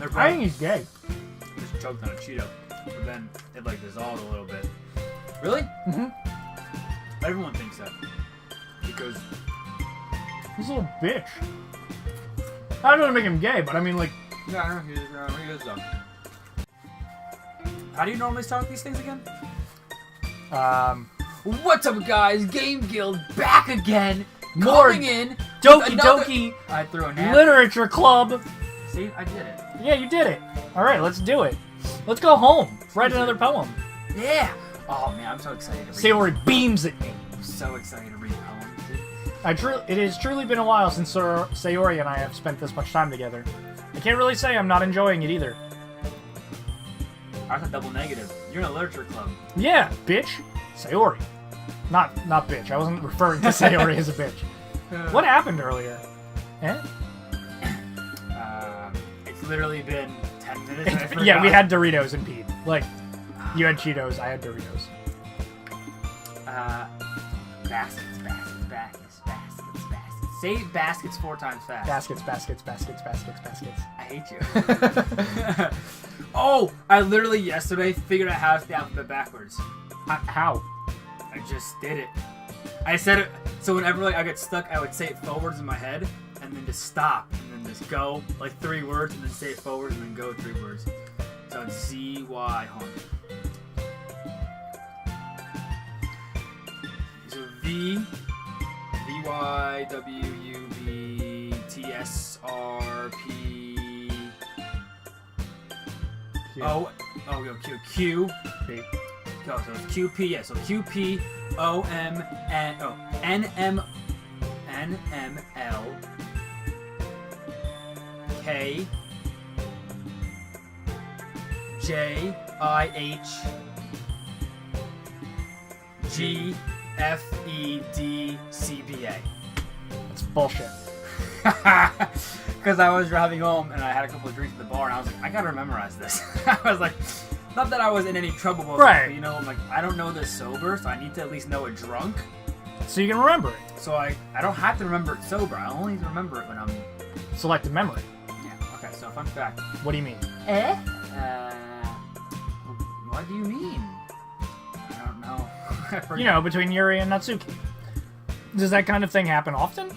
I think he's gay. Just choked on a Cheeto, but then it like dissolved a little bit. Really? Mm-hmm. Everyone thinks that because He's a little bitch. I don't want to make him gay, but I mean, like... yeah, I know he is though. How do you normally start these things again? What's up, guys? Game Guild back again. More Coming in. Doki Doki I threw a napkin. Literature Club. See, I did it. Yeah, you did it. All right, let's do it. Let's go home. Write another poem. Yeah. Oh man, I'm so excited to read. Sayori beams at me. I'm so excited to read poems, dude. It has truly been a while since Sayori and I have spent this much time together. I can't really say I'm not enjoying it either. That's a double negative. You're in a literature club. Yeah, bitch. Sayori. Not bitch. I wasn't referring to Sayori as a bitch. What happened earlier? Eh? It's literally been 10 minutes. And I forgot. Yeah, we had Doritos and Pete. Like, you had Cheetos, I had Doritos. Baskets. Say baskets 4 times fast. Baskets. I hate you. Oh, I literally yesterday figured out how to say the alphabet backwards. How? I just did it. I said it, so whenever like I get stuck, I would say it forwards in my head, and then just stop, and then just go like 3 words, and then say it forwards, and then go 3 words. So it's Z-Y, hold on. So V-Y-W-U-B-T-S-R-P... Oh, yo, Q. Go, so it's QP, yeah, so QP, NML, K, J, I, H, G, F, E, D, C, B, A. That's bullshit. Because I was driving home and I had a couple of drinks at the bar and I was like, I gotta memorize this. I was like, not that I was in any trouble, but right. Like, you know, I'm like, I don't know this sober, so I need to at least know it drunk. So you can remember it. So I don't have to remember it sober. I only remember it when I'm... Selective memory. Yeah, okay, so fun fact. What do you mean? What do you mean? I don't know. You know, between Yuri and Natsuki. Does that kind of thing happen often?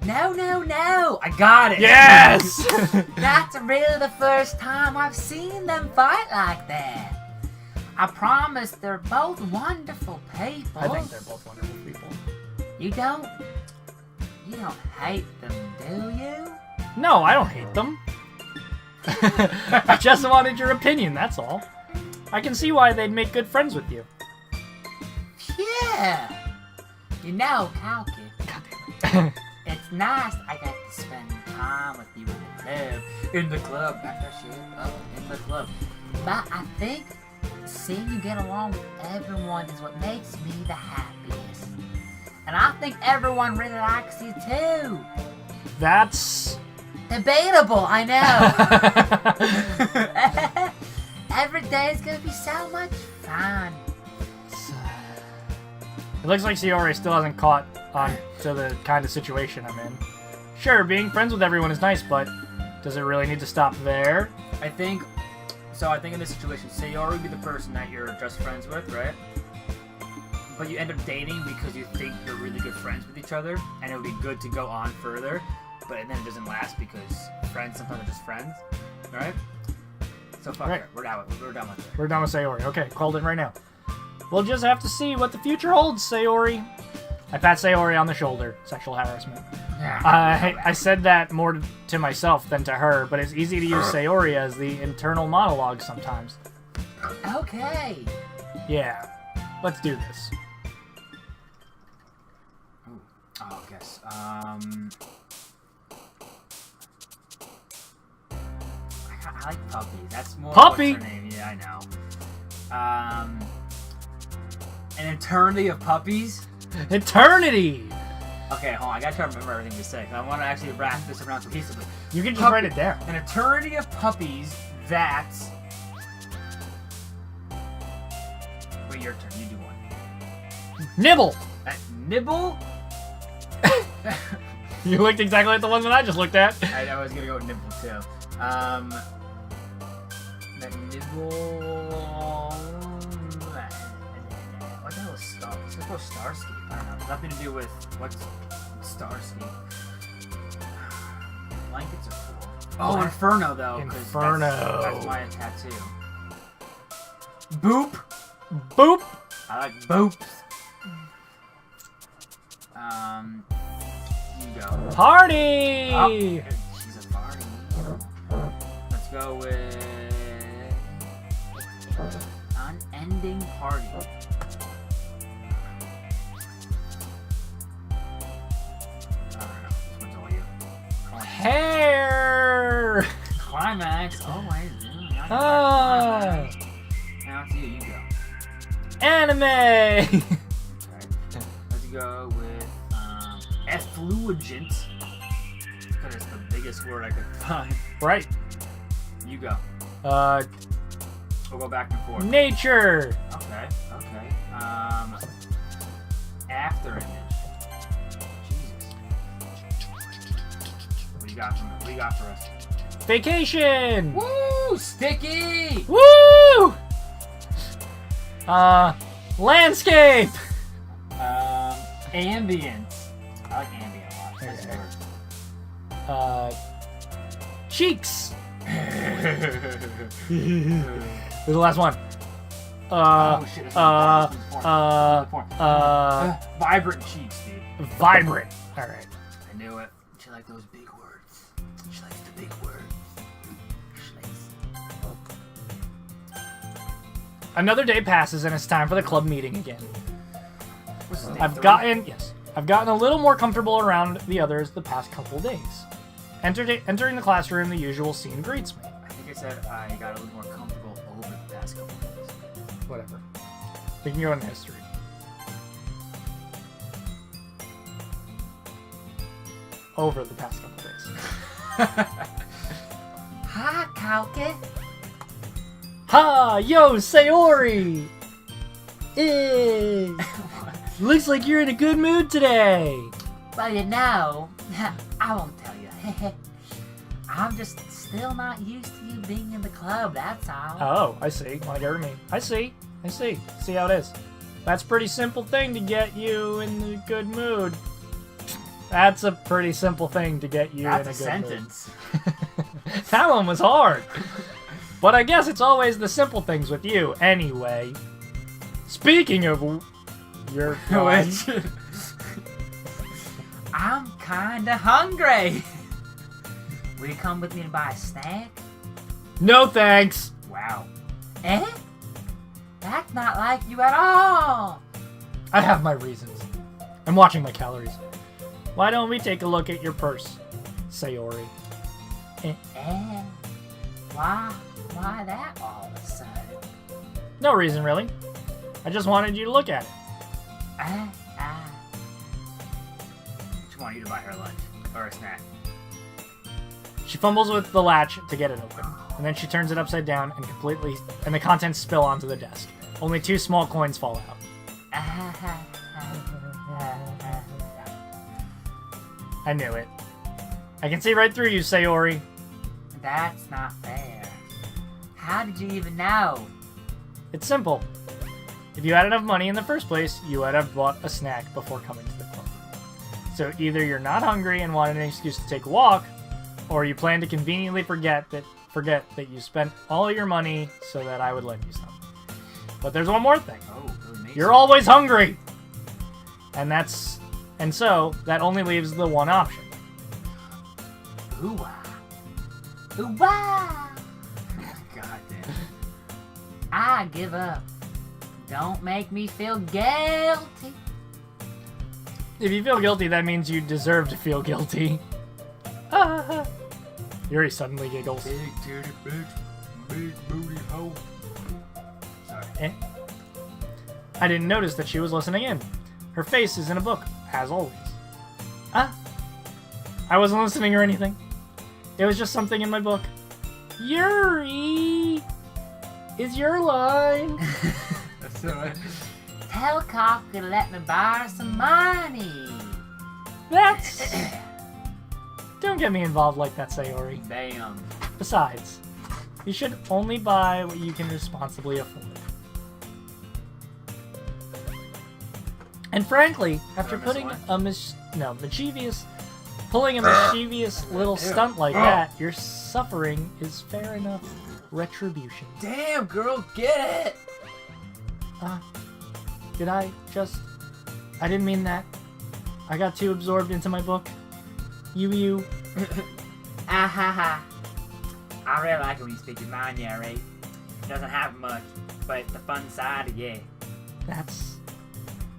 No. I got it. Yes! That's really the first time I've seen them fight like that. I promise they're both wonderful people. I think they're both wonderful people. You don't hate them, do you? No, I don't hate them. I just wanted your opinion, that's all. I can see why they'd make good friends with you. Yeah. You know, Kalki. It's nice I got to spend time with you in the club. Back that shit up in the club. But I think seeing you get along with everyone is what makes me the happiest. And I think everyone really likes you too. That's... debatable, I know. Every day is gonna be so much fun. It looks like Sayori still hasn't caught on to the kind of situation I'm in. Sure, being friends with everyone is nice, but does it really need to stop there? I think in this situation, Sayori would be the person that you're just friends with, right? But you end up dating because you think you're really good friends with each other, and it would be good to go on further, but then it doesn't last because friends sometimes are just friends, right? So fuck right. it, we're done with it. We're done with Sayori. Okay, called in right now. We'll just have to see what the future holds, Sayori. I pat Sayori on the shoulder. Sexual harassment. I said that more to myself than to her, but it's easy to use Sayori as the internal monologue sometimes. Okay. Yeah. Let's do this. Ooh. Oh, I guess. I like puppies. That's more. Puppy! What's her name? Yeah, I know. An eternity of puppies? Eternity! Okay, hold on. I gotta try to remember everything you say. I want to actually wrap this around cohesively. You can just write it down. An eternity of puppies that... Wait, your turn. You do one. Nibble! Nibble? You looked exactly like the ones that I just looked at. I was gonna go with nibble too. The nibble. What the hell is Star? Let's go Starscape. I don't know. Nothing to do with what's Starscape. Blankets are cool. Oh, Inferno though. Inferno. That's my tattoo. Boop. Boop. I like boops. You go. Party. Oh, she's a party. Let's go with unending party. I don't know. This one's all you. Hair. Climax. Oh wait. Ah. Now it's you. You go. Anime. Okay. Let's go with effluent. Because it's the biggest word I could find. Right. You go. We'll go back and forth. Nature. Okay. After image. Jesus. What do you got for us? Vacation. Woo! Sticky! Woo! Landscape. Ambient. I like ambient a lot. That's Okay. Cheeks. This is the last one. Oh shit! Vibrant cheeks, dude. Vibrant. All right. I knew it. She liked those big words. She likes the big words. Another day passes and it's time for the club meeting again. What's this, I've gotten a little more comfortable around the others the past couple days. Entering the classroom, the usual scene greets me. I think I said I got a little more comfortable over the past couple of days. Whatever. We can go in history. Over the past couple days. Hi, Kalki. Ha! Yo, Sayori! Eh. Looks like you're in a good mood today. Well, you know, I won't tell you. I'm just still not used to you being in the club, that's all. Oh, I see. Like every me. I see. See how it is. That's a pretty simple thing to get you in a good mood. That's a pretty simple thing to get you That's in a a good sentence. mood. That one was hard. But I guess it's always the simple things with you, anyway. Speaking of your Which, I'm kinda hungry. Will you come with me to buy a snack? No thanks. Wow. Eh? That's not like you at all. I have my reasons. I'm watching my calories. Why don't we take a look at your purse, Sayori? Eh? Why that all of a sudden? No reason, really. I just wanted you to look at it. She wanted you to buy her lunch or a snack. She fumbles with the latch to get it open, and then she turns it upside down and the contents spill onto the desk. Only 2 small coins fall out. I knew it. I can see right through you, Sayori. That's not fair. How did you even know? It's simple. If you had enough money in the first place, you would have bought a snack before coming to the club. So either you're not hungry and want an excuse to take a walk, or you plan to conveniently forget that you spent all your money so that I would lend you some. But there's one more thing. Oh, really makes You're always hungry! And so that only leaves the one option. Ooh-wah. Ooh-wah. God damn. I give up. Don't make me feel guilty. If you feel guilty, that means you deserve to feel guilty. Yuri suddenly giggles. Big titty bitch, big booty hoe. Sorry. I didn't notice that she was listening in. Her face is in a book, as always. I wasn't listening or anything. It was just something in my book. Yuri! Is your line? That's alright. Tell Cop to let me borrow some money. That's... Don't get me involved like that, Sayori. Bam. Besides, you should only buy what you can responsibly afford. And frankly, after putting pulling a mischievous little stunt like that, your suffering is fair enough retribution. Damn, girl, get it! I didn't mean that. I got too absorbed into my book. You. Ha. I really like it when you speak your mind, yeah, right? It doesn't have much, but it's the fun side of yeah.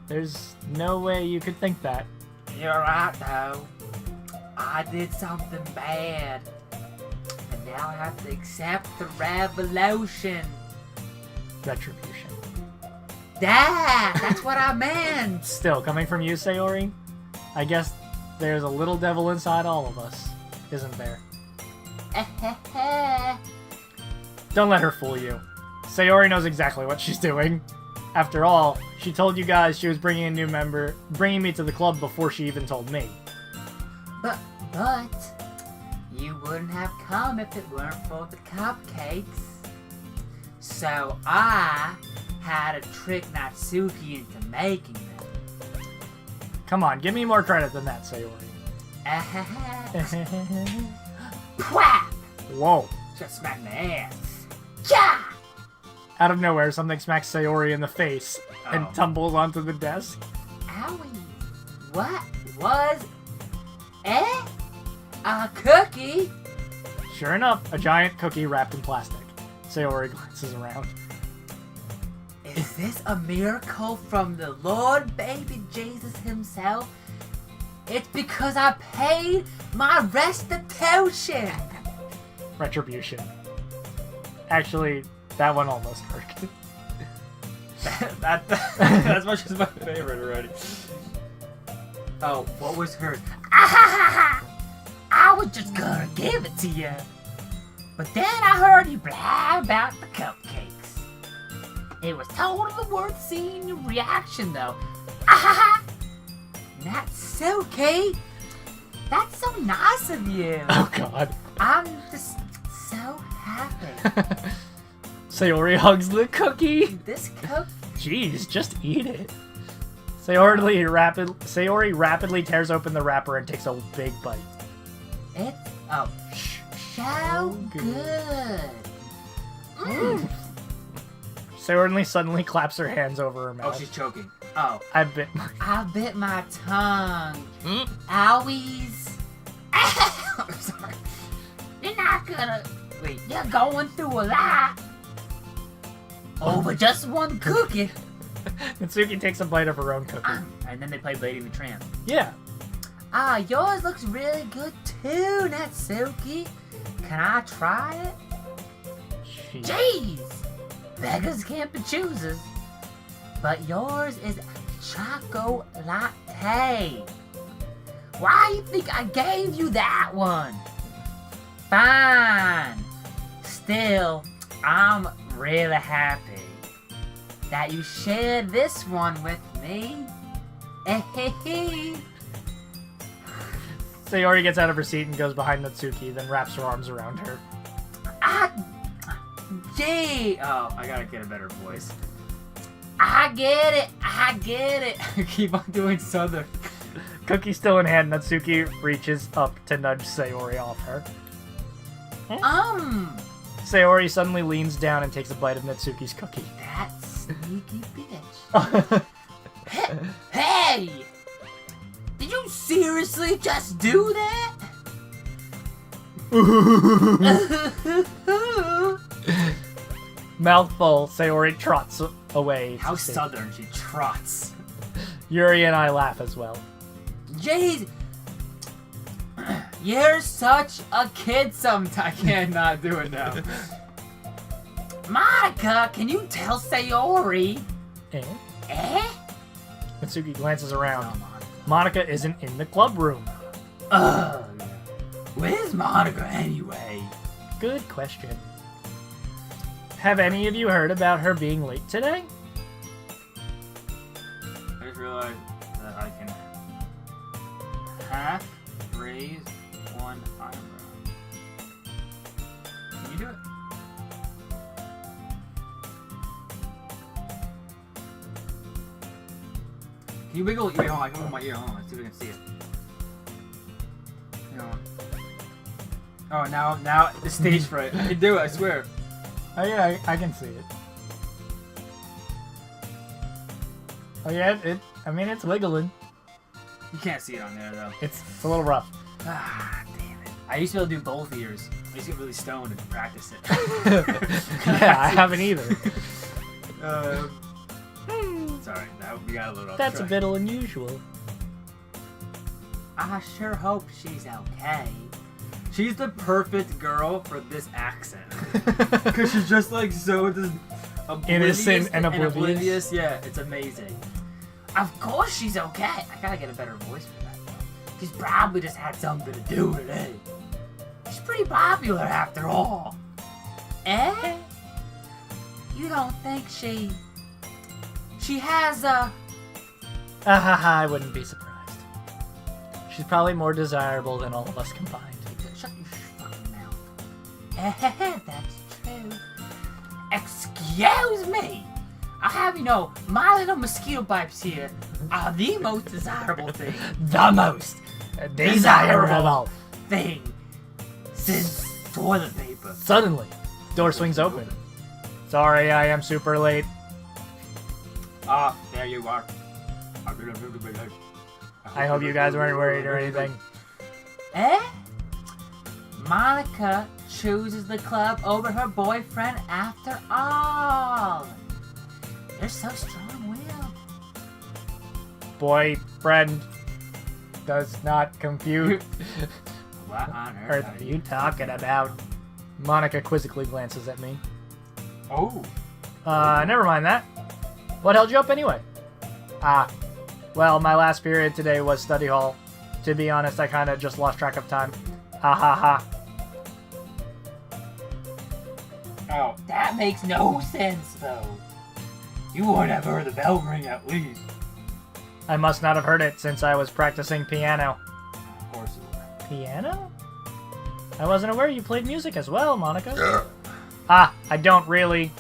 There's no way you could think that. You're right, though. I did something bad. And now I have to accept the revolution. Retribution. That's what I meant. Still, coming from you, Sayori, I guess there's a little devil inside all of us, isn't there? Don't let her fool you. Sayori knows exactly what she's doing. After all, she told you guys she was bringing a new member, bringing me to the club before she even told me. But, you wouldn't have come if it weren't for the cupcakes. So I had to trick Natsuki into making them. Come on, give me more credit than that, Sayori. Whap! Whoa. Just smack my ass. Yeah! Out of nowhere, something smacks Sayori in the face and tumbles onto the desk. Owie. What was a cookie? Sure enough, a giant cookie wrapped in plastic. Sayori glances around. Is this a miracle from the Lord baby Jesus himself? It's because I paid my restitution. Retribution. Actually, that one almost worked. That's much as my favorite already. Oh, what was hers? I was just gonna give it to you. But then I heard you blah about the cupcakes. It was totally worth seeing your reaction, though. Natsuki, that's so nice of you. Oh, God. I'm just so happy. Sayori hugs the cookie. This cookie. Jeez, just eat it. Sayori rapidly tears open the wrapper and takes a big bite. It's so good. Sayori suddenly claps her hands over her mouth. Oh, she's choking. Oh. I bit my tongue. Owies. I'm sorry. You're not gonna... Wait, you're going through a lot. Over just one cookie. Natsuki takes a bite of her own cookie. And then they play Lady and the Tramp. Yeah. Yours looks really good too, Natsuki. Can I try it? Jeez! Beggars can't be choosers. But yours is choco latte. Why you think I gave you that one? Fine. Still, I'm really happy that you shared this one with me. Sayori gets out of her seat and goes behind Natsuki, then wraps her arms around her. Gee! Oh, I gotta get a better voice. I get it. Keep on doing southern. Cookie still in hand, Natsuki reaches up to nudge Sayori off her. Sayori suddenly leans down and takes a bite of Natsuki's cookie. That sneaky bitch. Hey! Did you seriously just do that? Mouthful, Sayori trots away. How southern she trots. Yuri and I laugh as well. Jeez! You're such a kid sometimes. I cannot do it now. Monica, can you tell Sayori? Eh? Natsuki glances around. Monica isn't in the club room. Where's Monica anyway? Good question. Have any of you heard about her being late today? I just realized that I can half raise one eyebrow. Can you wiggle your ear? Hold on, I can wiggle my ear. Hold on, let's see if we can see it. Hang on. Oh, now the stage fright. I can do it, I swear. Oh yeah, I can see it. Oh yeah, I mean, it's wiggling. You can't see it on there, though. It's a little rough. Ah, damn it. I used to be able to do both ears. I used to get really stoned and practice it. Yeah, I haven't either. Sorry, we got a little off That's track. a bit unusual. I sure hope she's okay. She's the perfect girl for this accent. Because she's just like so just Innocent and oblivious. Yeah, it's amazing. Of course she's okay. I gotta get a better voice for that though. She's probably just had something to do today. She's pretty popular after all. Eh? You don't think she has a... I wouldn't be surprised. She's probably more desirable than all of us combined. Shut your fucking mouth. Eh, that's true. Excuse me. I have, my little mosquito bites here are the most desirable thing. The most desirable thing since toilet paper. Suddenly, door swings open. Sorry, I am super late. Ah, there you are. I hope you guys weren't worried or anything. Eh? Monica chooses the club over her boyfriend after all. You're so strong-willed. Boyfriend does not compute. What on Earth earth are you talking about? Monica quizzically glances at me. Oh. Never mind that. What held you up anyway? Well, my last period today was study hall. To be honest, I kinda just lost track of time. Ha ha ha. Oh, that makes no sense, though. You would have heard the bell ring at least. I must not have heard it since I was practicing piano. Of course you would. Piano? I wasn't aware you played music as well, Monica. I don't really.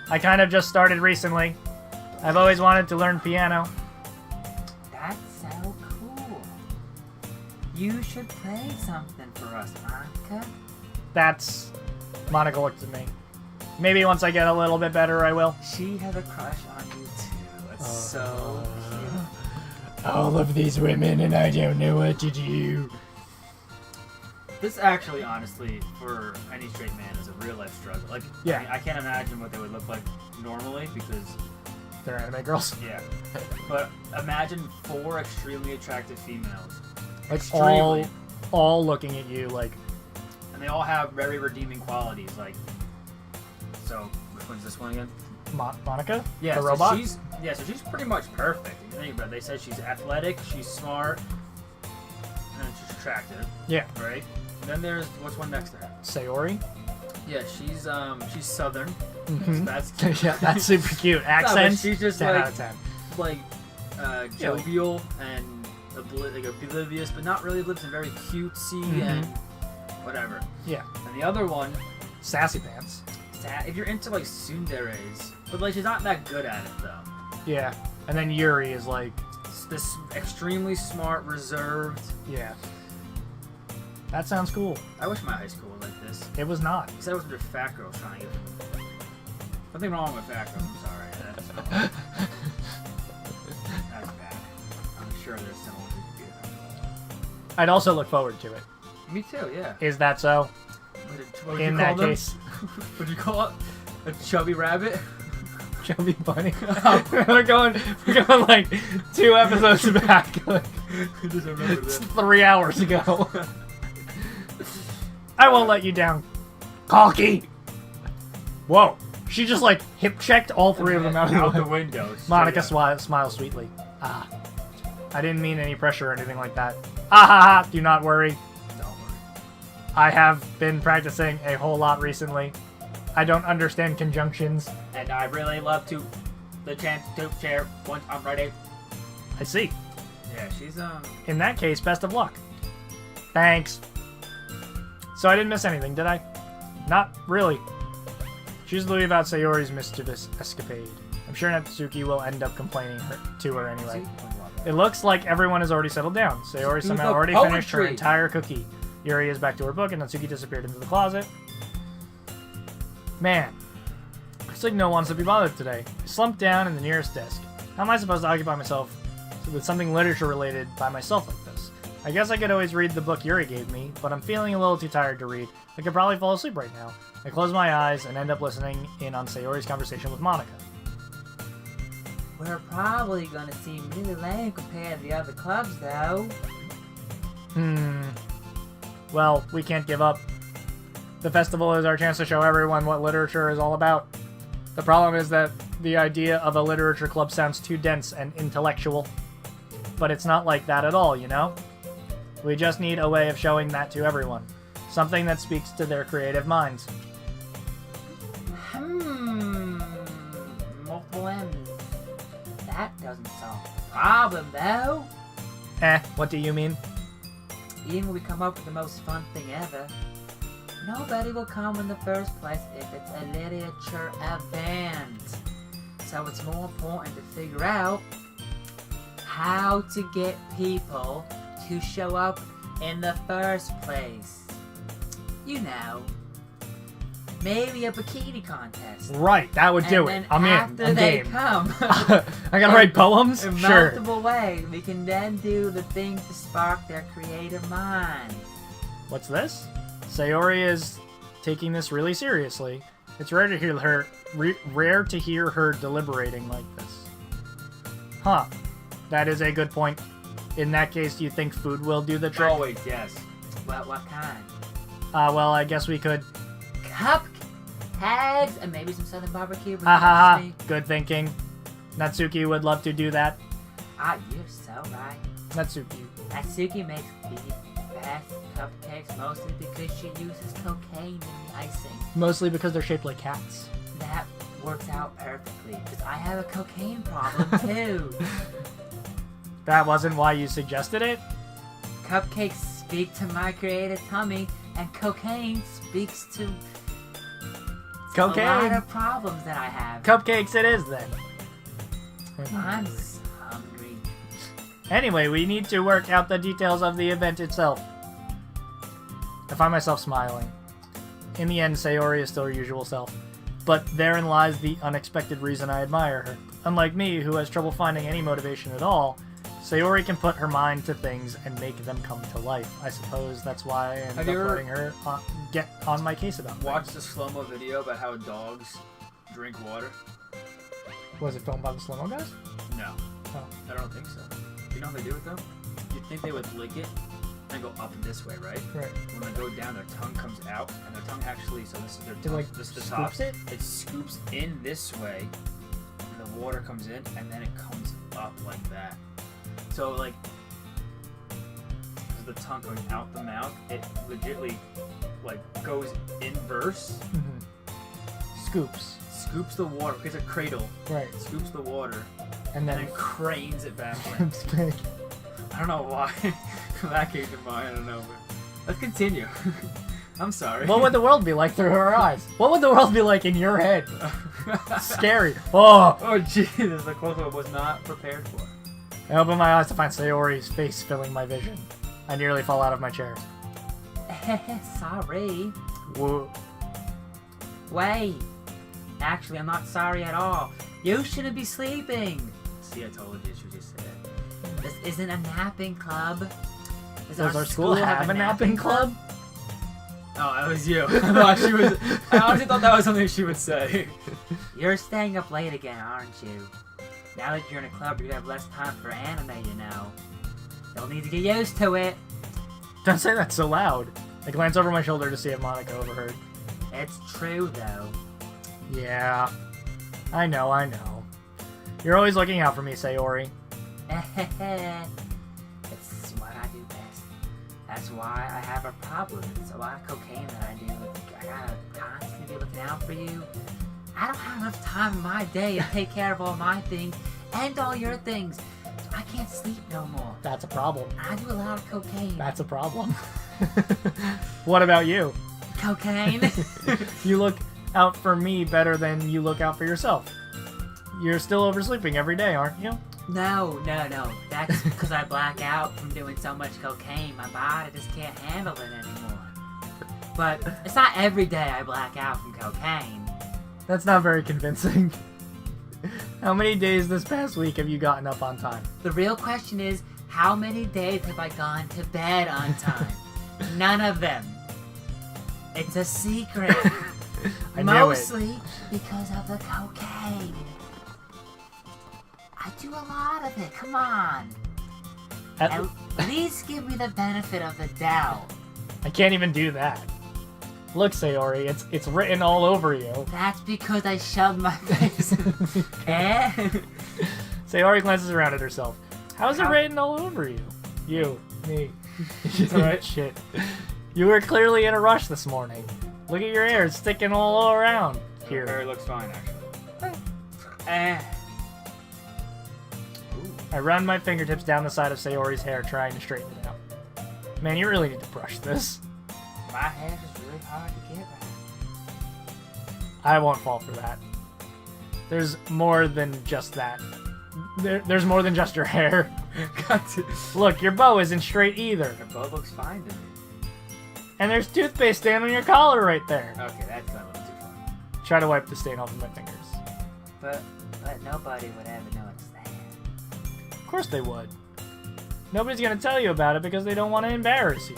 I kind of just started recently. I've always wanted to learn piano. That's so cool. You should play something for us, Monica. That's... Monica looks at me. Maybe once I get a little bit better, I will. She has a crush on you too. It's so cute. All of these women and I don't know what to do. This actually, honestly, for any straight man, is a real life struggle. Like, Yeah. I mean, I can't imagine what they would look like normally because, They're anime girls. yeah. But imagine 4 extremely attractive females. Like Extremely. all looking at you like... And they all have very redeeming qualities. Like, so, which one's this one again? Monica? Yeah, The so robot? she's pretty much perfect. If you think about it, they said she's athletic, she's smart, and she's attractive, Yeah. right? And then there's what's one next to her? Sayori? Yeah, she's southern. Mhm. So that's cute. Yeah, that's super cute. but Accents? she's just 10 like- out of 10. Like jovial and oblivious, but not really oblivious, and very cutesy and whatever. Yeah. And the other one, Sassy pants. if you're into like tsunderes, but like she's not that good at it though. Yeah. And then Yuri is like... This extremely smart, reserved. Yeah. That sounds cool. I wish my high school was like this. It was not. Because that was what fat girls trying to get. Nothing wrong with fat girls. I'm sorry. That's bad. I'm sure there's someone who could do that. I'd also look forward to it. Me too. Yeah. Is that so? What In that case. What'd you call it? A chubby rabbit? Chubby bunny. we're going like 2 episodes back. Like, I just remember it's that. 3 hours ago. I won't let you down. Kalki! Whoa. She just like hip checked all 3 of them out of the way. window. Monica smiles sweetly. I didn't mean any pressure or anything like that. Ha! Do not worry. Don't worry. I have been practicing a whole lot recently. I don't understand conjunctions. And I really love the chance to share once I'm ready. I see. Yeah, she's In that case, best of luck. Thanks. So I didn't miss anything, did I? Not really. Choose to leave out Sayori's mischievous escapade. I'm sure Natsuki will end up complaining to her anyway. See? It looks like everyone has already settled down. Sayori somehow already finished her entire cookie. Yuri is back to her book, and Natsuki disappeared into the closet. Man, looks like no one wants to be bothered today. I slumped down in the nearest desk. How am I supposed to occupy myself with something literature-related by myself like this? I guess I could always read the book Yuri gave me, but I'm feeling a little too tired to read. I could probably fall asleep right now. I close my eyes and end up listening in on Sayori's conversation with Monica. We're probably gonna seem really lame compared to the other clubs, though. Well, we can't give up. The festival is our chance to show everyone what literature is all about. The problem is that the idea of a literature club sounds too dense and intellectual. But it's not like that at all, you know? We just need a way of showing that to everyone. Something that speaks to their creative minds. Multiple M's. That doesn't solve the problem, though. What do you mean? Even when we come up with the most fun thing ever, nobody will come in the first place if it's a literature event. So it's more important to figure out how to get people to show up in the first place. You know, maybe a bikini contest. Right, that would do it. I'm in. After I'm they game. come, I gotta write poems? in Sure. multiple ways, we can then do the things to spark their creative mind. What's this? Sayori is taking this really seriously. It's rare to hear her deliberating like this. Huh. That is a good point. In that case, do you think food will do the trick? Always, yes. What kind? Well, I guess we could. Cupcakes and maybe some southern barbecue. Ha ha ha. Good thinking. Natsuki would love to do that. You're so right. Natsuki. Natsuki makes the best cupcakes mostly because she uses cocaine in the icing. Mostly because they're shaped like cats. That works out perfectly because I have a cocaine problem too. That wasn't why you suggested it? Cupcakes speak to my creative tummy, and cocaine speaks to Cocaine. a lot of problems that I have. Cupcakes it is then. I'm so hungry. Anyway, we need to work out the details of the event itself. I find myself smiling. In the end, Sayori is still her usual self. But therein lies the unexpected reason I admire her. Unlike me, who has trouble finding any motivation at all, Sayori can put her mind to things and make them come to life. I suppose that's why I ended up letting her get on my case about Watch things. the slow-mo video about how dogs drink water. Was it filmed by the slow-mo guys? No. Oh. I don't think so. You know how they do it, though? You'd think they would lick it and go up this way, right? Right. When they go down, their tongue comes out, and their tongue actually, so this is their It tongue, like this is the top. scoops it? It scoops in this way, and the water comes in, and then it comes up like that. So, like, the tongue going out the mouth, it legitly, like, goes inverse, Scoops. scoops the water, it's a cradle, Right. scoops the water, And and then then cranes it backwards. it's big. I don't know why that came to mind, I don't know, but let's continue. I'm sorry. What would the world be like through her eyes? What would the world be like in your head? Scary. Oh! Oh, Jesus, the close-up was not prepared for. I open my eyes to find Sayori's face filling my vision. I nearly fall out of my chair. Sorry. Whoa. Wait. Actually, I'm not sorry at all. You shouldn't be sleeping. See, I told you, she just said. This isn't a napping club. Does our school have a napping club? Oh, that was you. I honestly thought that was something she would say. You're staying up late again, aren't you? Now that you're in a club, you're gonna have less time for anime, you know. You'll need to get used to it. Don't say that so loud. I glance over my shoulder to see if Monica overheard. It's true, though. Yeah. I know. You're always looking out for me, Sayori. It's what I do best. That's why I have a problem. It's a lot of cocaine that I do. I gotta constantly be looking out for you. I don't have enough time in my day to take care of all my things and all your things. So I can't sleep no more. That's a problem. I do a lot of cocaine. That's a problem. What about you? Cocaine? You look out for me better than you look out for yourself. You're still oversleeping every day, aren't you? No. That's because I black out from doing so much cocaine. My body just can't handle it anymore. But it's not every day I black out from cocaine. That's not very convincing. How many days this past week have you gotten up on time? The real question is, how many days have I gone to bed on time? None of them. It's a secret. I knew it. Mostly because of the cocaine. I do a lot of it. Come on. At least give me the benefit of the doubt. I can't even do that. Look, Sayori, it's written all over you. That's because I shoved my face. Eh? Sayori glances around at herself. How is it written all over you? You, me. Alright. Shit. You were clearly in a rush this morning. Look at your hair, it's sticking all around Your hair here. looks fine, actually. I run my fingertips down the side of Sayori's hair, trying to straighten it out. Man, you really need to brush this. My hair is really hard to get right. I won't fall for that. There's more than just that. There's more than just your hair. Look, your bow isn't straight either. Your bow looks fine to me. And there's toothpaste stain on your collar right there. Okay, that's not a little too far. Try to wipe the stain off of my fingers. But nobody would ever know it's there. Of course they would. Nobody's gonna tell you about it because they don't want to embarrass you.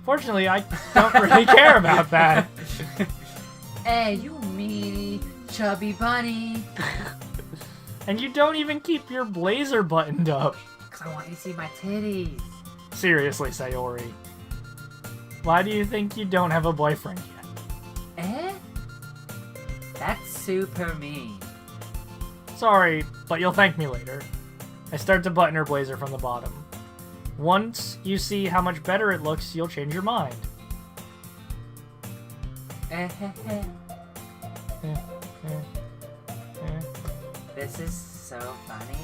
Fortunately, I don't really care about that. Hey, you meanie, chubby bunny. And you don't even keep your blazer buttoned up. Because I want you to see my titties. Seriously, Sayori. Why do you think you don't have a boyfriend yet? Eh? That's super mean. Sorry, but you'll thank me later. I start to button her blazer from the bottom. Once you see how much better it looks, you'll change your mind. This is so funny.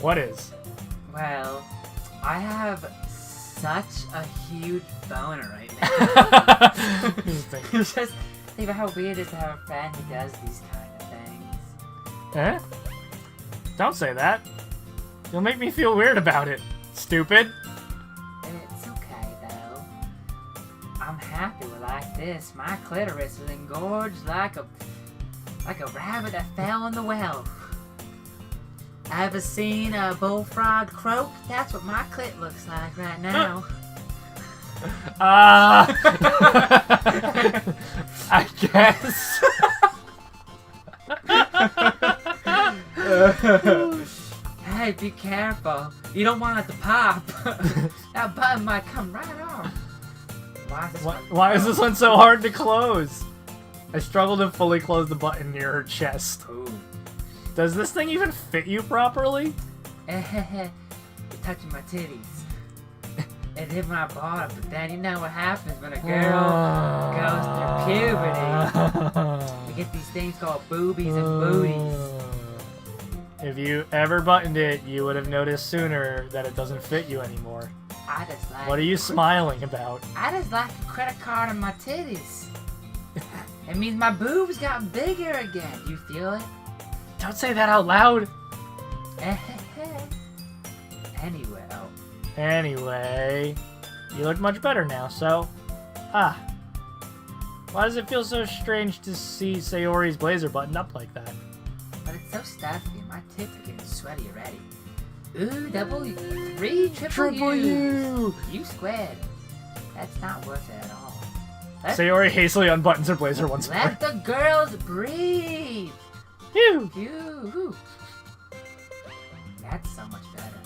What is? Well, I have such a huge boner right now. Interesting. It's just think about how weird it is to have a friend who does these kind of things. Eh? Don't say that. You'll make me feel weird about it. Stupid. It's okay though. I'm happy with like this. My clitoris is engorged like a rabbit that fell in the well. Ever seen a bullfrog croak? That's what my clit looks like right now. I guess. Hey, be careful. You don't want it to pop. That button might come right off. Why is this one so hard to close? I struggle to fully close the button near her chest. Ooh. Does this thing even fit you properly? You're touching my titties. It hit my bottom, but then you know what happens when a girl goes through puberty. You get these things called boobies and booties. If you ever buttoned it, you would have noticed sooner that it doesn't fit you anymore. I just like. What are you smiling about? I just like a credit card on my titties. It means my boobs got bigger again. You feel it? Don't say that out loud. Anyway, you look much better now, so... Why does it feel so strange to see Sayori's blazer buttoned up like that? But it's so stuffy, my tits are getting sweaty already. Ooh, W, 3 triple U. U squared. That's not worth it at all. Sayori hastily unbuttons her blazer once more. Let the girls breathe. Phew! Phew. That's so much better.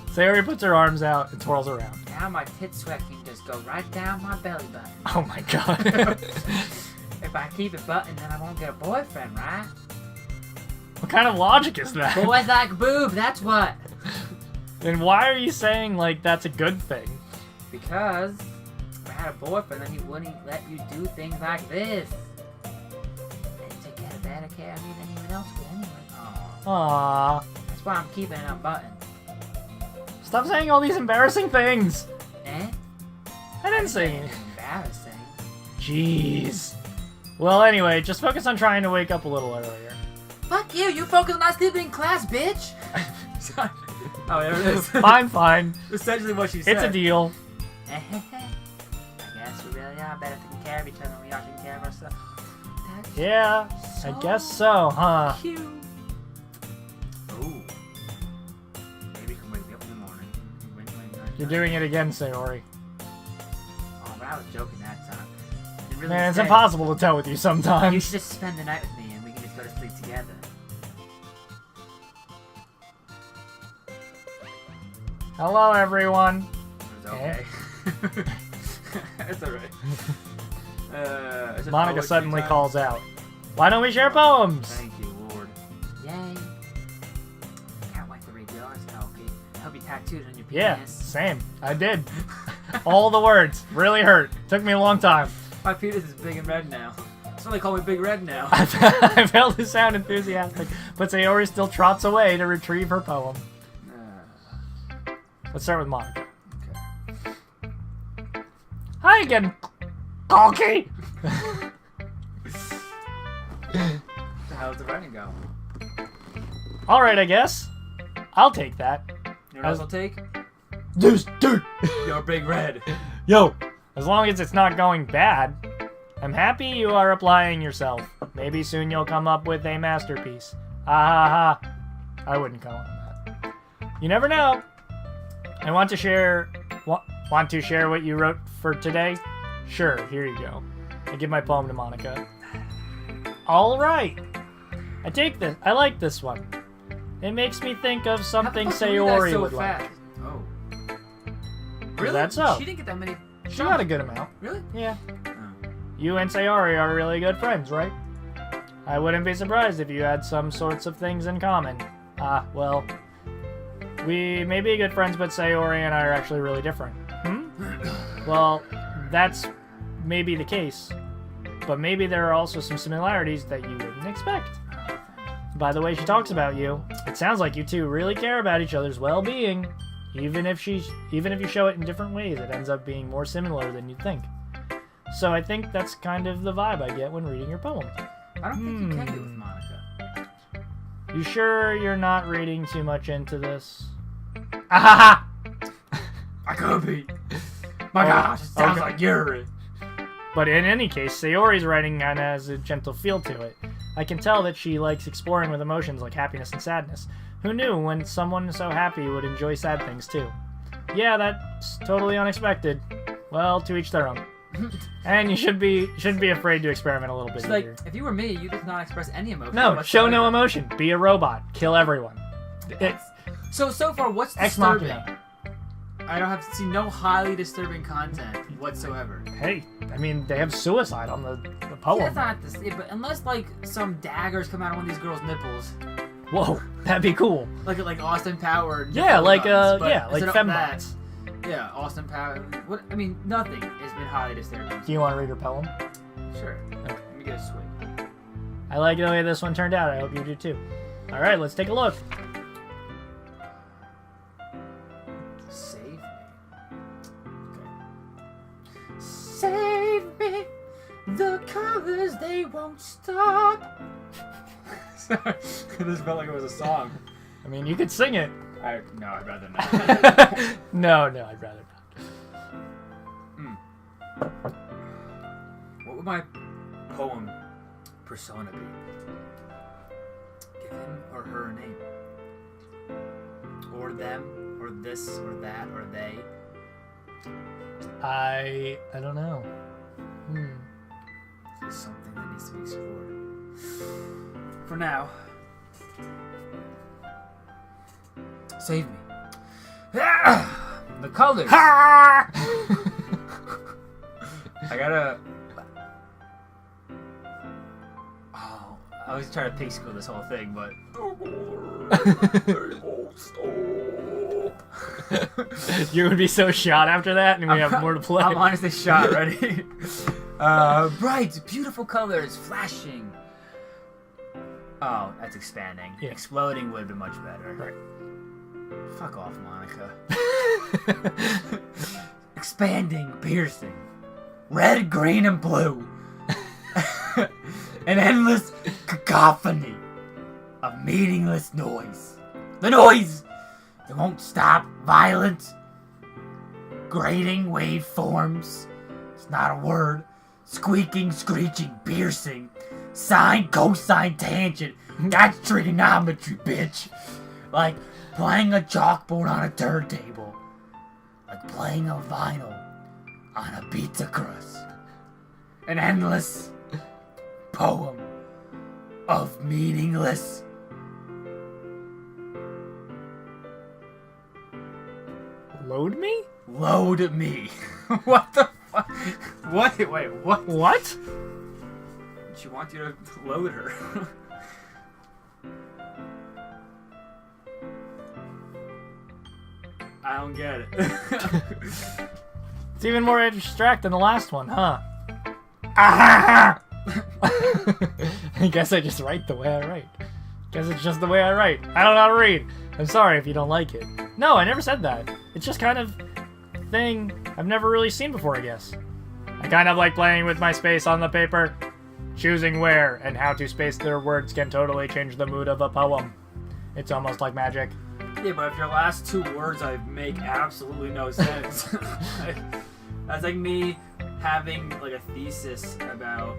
Sayori puts her arms out and twirls around. Now my tit sweat can just go right down my belly button. Oh my god. If I keep it buttoned, then I won't get a boyfriend, right? What kind of logic is that? Boys like boob, that's what. Then why are you saying, like, that's a good thing? Because if I had a boyfriend, then he wouldn't let you do things like this. And take better care of me than anyone else would anyway. Aww. That's why I'm keeping it unbuttoned. Stop saying all these embarrassing things. Eh? I didn't say anything. Embarrassing. Jeez. Well, anyway, just focus on trying to wake up a little earlier. Fuck you! You focus on not sleeping in class, bitch! Sorry. Oh, there it is. Fine. Essentially what she said. It's a deal. I guess we really are better taking care of each other when we are taking care of ourselves. That's Yeah, I guess so, huh? cute. Ooh. Maybe you can wake me up in the morning. You're doing it again, Sayori. Oh, but I was joking that time. You really Man, it's said, impossible to tell with you You sometimes. should just spend the night with me and we can just go to sleep together. Hello, everyone. It was okay. It's alright. It's a Monica poetry suddenly time. calls out. Why don't we share poems? Thank you, Lord. Yay. Can't wait to read yours, Doki. I hope you tattooed it on your Yeah, penis. same. I did. All the words. Really hurt. Took me a long time. My penis is big and red now. That's why they call me Big Red now. I failed to sound enthusiastic, but Sayori still trots away to retrieve her poem. Let's start with Monica. Okay. Hi again, Doki! How's the writing go? Alright, I guess. I'll take that. You know what else I'll take? Dude! Your Big Red. Yo! As long as it's not going bad, I'm happy you are applying yourself. Maybe soon you'll come up with a masterpiece. Ha ha ha. I wouldn't call it that. You never know. I want to share what you wrote for today? Sure, here you go. I give my poem to Monica. Alright. I take this. I like this one. It makes me think of something How the fuck did you read that Sayori so would fast? like. Oh. Is Really? that so? She didn't get that many. She got a good amount. Really? Yeah. Oh. You and Sayori are really good friends, right? I wouldn't be surprised if you had some sorts of things in common. Well, we may be good friends, but Sayori and I are actually really different. Well, that's maybe the case, but maybe there are also some similarities that you wouldn't expect. By the way she talks about you, it sounds like you two really care about each other's well-being. Even if you show it in different ways, it ends up being more similar than you'd think. So I think that's kind of the vibe I get when reading your poem. I don't think you can do it with Monica. You sure you're not reading too much into this? Ahaha! I could be. My gosh, it sounds okay. like Yuri. But in any case, Sayori's writing kind of has a gentle feel to it. I can tell that she likes exploring with emotions like happiness and sadness. Who knew when someone so happy would enjoy sad things too? Yeah, that's totally unexpected. Well, to each their own. And you shouldn't be afraid to experiment a little bit It's either. like, if you were me, you would not express any emotion. No, show no whatsoever. emotion. Be a robot. Kill everyone. So far, what's Ex disturbing? Machina. I don't have seen no highly disturbing content whatsoever. Hey, I mean, they have suicide on the poem. Yeah, that's not this, but unless like some daggers come out of one of these girls' nipples, Whoa, that'd be cool. like Austin Power. Yeah, like guns, but like instead of fembots. that, yeah, Austin Power. What I mean, nothing has been highly disturbing. Do you want to read her poem? Sure. Let me get a swig. I like the way this one turned out. I hope you do too. All right, let's take a look. Save me. Okay. Save me. The colors they won't stop. Sorry, this felt like it was a song. I mean, you could sing it. No, I'd rather not. No, I'd rather not. What would my poem persona be? Give him or her a name. Or them, or this, or that, or they. I don't know. It's something that needs to be explored. For now, save me. The colors. I gotta. Oh, I was trying to pig school this whole thing, but. You would be so shot after that, and we have more to play. I'm honestly shot. Ready? Bright, beautiful colors, flashing. Oh, that's expanding. Yeah. Exploding would have been much better. Right. Fuck off, Monica. Expanding, piercing. Red, green, and blue. An endless cacophony of meaningless noise. The noise that won't stop. Violent, grating waveforms. It's not a word. Squeaking, screeching, piercing. Sine, cosine, tangent. That's trigonometry, bitch. Like playing a chalkboard on a turntable. Like playing a vinyl on a pizza crust. An endless poem of meaningless. Load me? Load me. What the fuck? What? Wait, what? What? She wants you to load her. I don't get it. It's even more abstract than the last one, huh? I guess I just write the way I write. Guess it's just the way I write. I don't know how to read. I'm sorry if you don't like it. No, I never said that. It's just kind of a thing I've never really seen before, I guess. I kind of like playing with my space on the paper. Choosing where and how to space their words can totally change the mood of a poem. It's almost like magic. Yeah, but if your last two words make absolutely no sense. That's like me having like a thesis about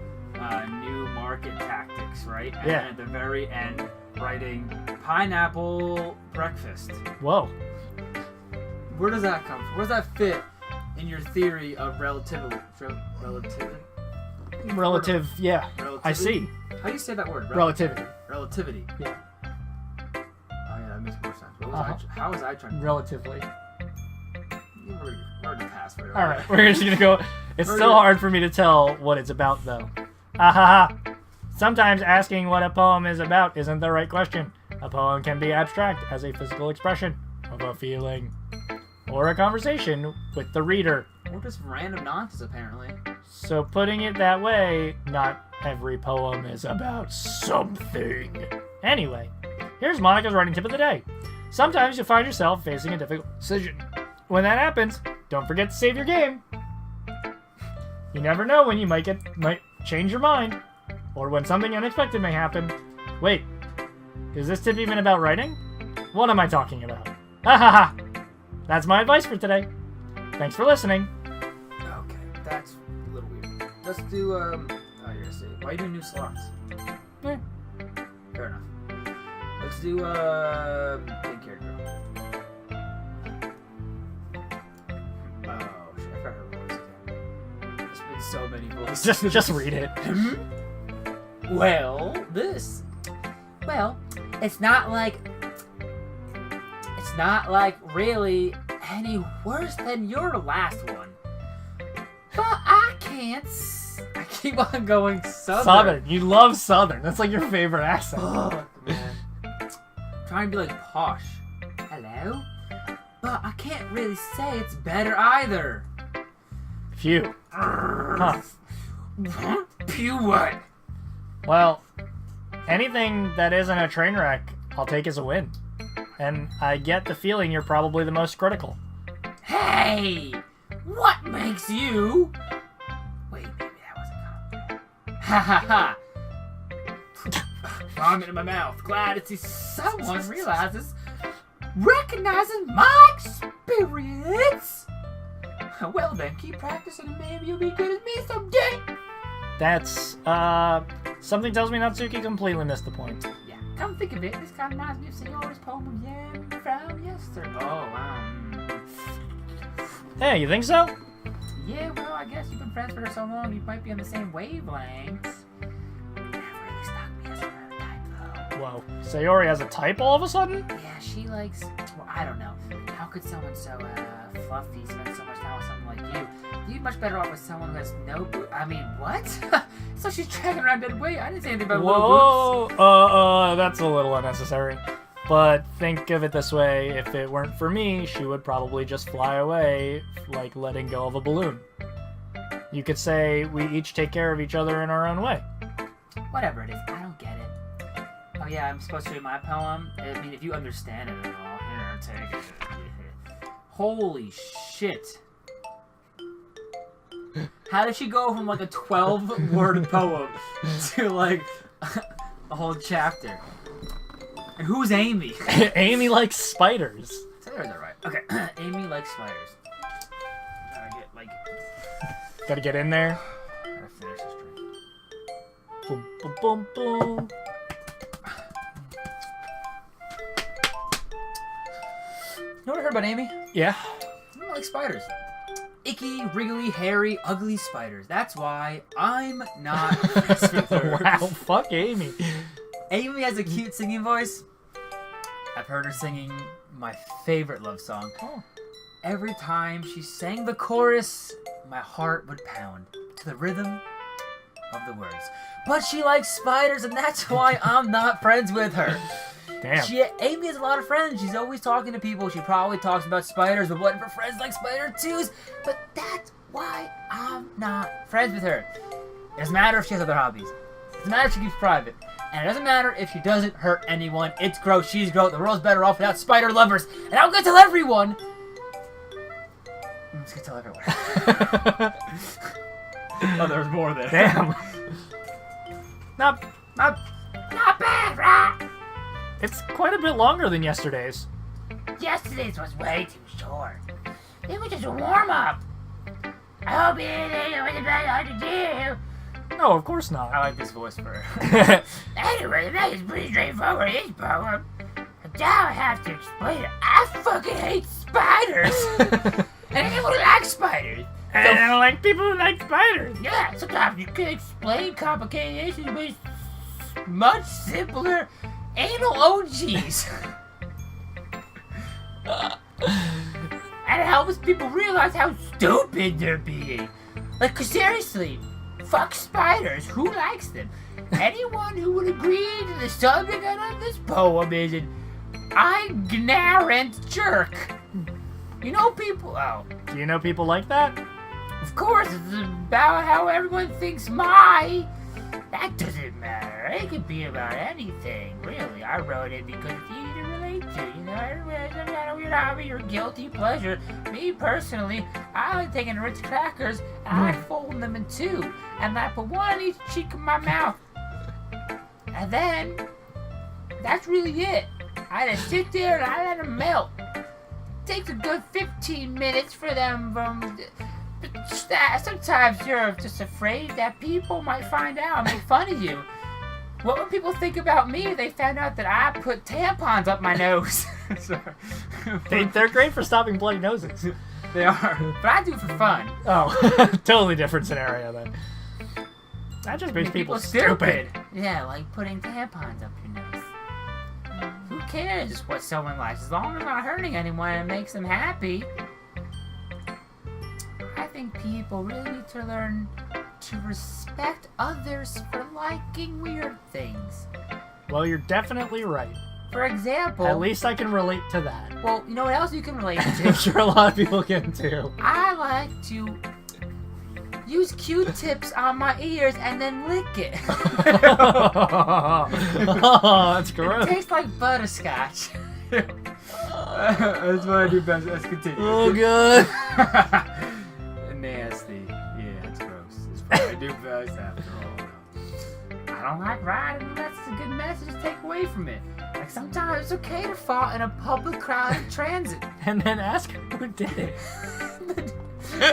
new market tactics, right? And Yeah. then at the very end, writing pineapple breakfast. Whoa. Where does that come from? Where does that fit in your theory of relativity? Relative, yeah. Relativity? I see. How do you say that word? Relativity. Relativity. Yeah. Oh yeah, that makes more sense. What was Uh-huh. how was I trying to... Relatively. We're gonna pass right over Alright, that. we're just gonna go. It's We're still gonna- hard for me to tell what it's about, though. Ahaha. Sometimes asking what a poem is about isn't the right question. A poem can be abstract as a physical expression of a feeling or a conversation with the reader. Or just random nonsense, apparently. So putting it that way, not every poem is about something. Anyway, here's Monica's writing tip of the day. Sometimes you'll find yourself facing a difficult decision. When that happens, don't forget to save your game. You never know when you might change your mind, or when something unexpected may happen. Wait, is this tip even about writing? What am I talking about? Ha ha ha! That's my advice for today. Thanks for listening. Okay, that's a little weird. Let's do, oh, you're gonna say, why are you doing new slots? Eh. Fair enough. Let's do, pink hair girl. Oh, shit, I forgot her voice again. There's been so many voices. Just read it. Well, Well, it's not like really any worse than your last one. But I can't. I keep on going southern. Southern. You love Southern. That's like your favorite accent. fuck, man. Trying to be like posh. Hello? But I can't really say it's better either. Phew. Huh. Pew what? Well, anything that isn't a train wreck, I'll take as a win. And I get the feeling you're probably the most critical. Hey! What makes you... Wait, maybe that wasn't compliment. Ha ha ha! Vomit in my mouth. Glad to see Someone recognizes my experience. Well then, keep practicing and maybe you'll be good as me someday. That's, something tells me Natsuki completely missed the point. Yeah, come think of it, this kind of reminds me of Sayori's poem of Yam from yesterday. Oh, wow. Hey, you think so? Yeah, well, I guess you've been friends for so long, you might be on the same wavelengths. Never really struck me as her type, though. Whoa. Sayori has a type all of a sudden? Yeah, she likes... Well, I don't know. How could someone so, fluffy spend so much time with someone like you? You'd much better off with someone who has no boobs. I mean, what? So she's dragging around dead weight. I didn't say anything about little boobs. Whoa, that's a little unnecessary. But think of it this way, if it weren't for me, she would probably just fly away, like letting go of a balloon. You could say we each take care of each other in our own way. Whatever it is, I don't get it. Oh yeah, I'm supposed to read my poem? I mean, if you understand it at all, here, take it. Holy shit. How does she go from like a 12-word poem to like a whole chapter? And who's Amy? Amy likes spiders. Spiders are right. Okay, Amy likes spiders. Gotta get in there. Gotta finish this drink. Boom, boom, boom, boom. You know what I heard about Amy? Yeah. I don't like spiders. Icky, wriggly, hairy, ugly spiders. That's why I'm not friends with her. Wow, fuck Amy. Amy has a cute singing voice. I've heard her singing my favorite love song. Oh. Every time she sang the chorus, my heart would pound to the rhythm of the words. But she likes spiders, and that's why I'm not friends with her. Damn. Amy has a lot of friends. She's always talking to people. She probably talks about spiders, but what if her friends like spider twos? But that's why I'm not friends with her. It doesn't matter if she has other hobbies. It doesn't matter if she keeps private. And it doesn't matter if she doesn't hurt anyone. It's gross. She's gross. The world's better off without spider lovers. And I'm gonna tell everyone. I'm just gonna tell everyone. Oh, there's more there. Damn. Not bad, right? It's quite a bit longer than yesterday's. Yesterday's was way too short. It was just a warm-up. I hope you didn't know what about to do. No, of course not. I like this voice for her. Anyway, that is pretty straightforward, this poem. Now I have to explain it. I fucking hate spiders. And anyone who likes spiders. And I don't like people who like spiders. Yeah, sometimes you can explain complicated issues with much simpler anal OGs. And it helps people realize how stupid they're being. Like, 'cause seriously, fuck spiders. Who likes them? Anyone who would agree to the subject of this poem is an ignorant jerk. You know people... Oh, Do you know people like that? of course, it's about how everyone thinks my... That doesn't matter. It could be about anything, really. I wrote it because it's easy to relate to. You know, everybody has some kind of weird hobby or guilty pleasure. Me, personally, I like taking Ritz crackers and I fold them in two. And I put one on each cheek of my mouth. And then, that's really it. I just sit there and I let them melt. It takes a good 15 minutes for them from... Sometimes you're just afraid that people might find out and make fun of you. What would people think about me if they found out that I put tampons up my nose? They're great for stopping bloody noses. They are. But I do it for fun. Oh, totally different scenario then. That just makes people stupid. Yeah, like putting tampons up your nose. Who cares what someone likes? As long as I'm not hurting anyone and it makes them happy. I think people really need to learn to respect others for liking weird things. Well, you're definitely right. For example... At least I can relate to that. Well, you know what else you can relate I'm to? sure a lot of people can too. I like to use Q-tips on my ears and then lick it. Oh, that's It gross. tastes like butterscotch. That's what I do best. Let's continue. Oh, God. Nasty. Yeah, it's gross. It's what I do best after all. I don't like riding unless it's a good message to take away from it. Like, sometimes it's okay to fart in a public crowded transit. And then ask who did it.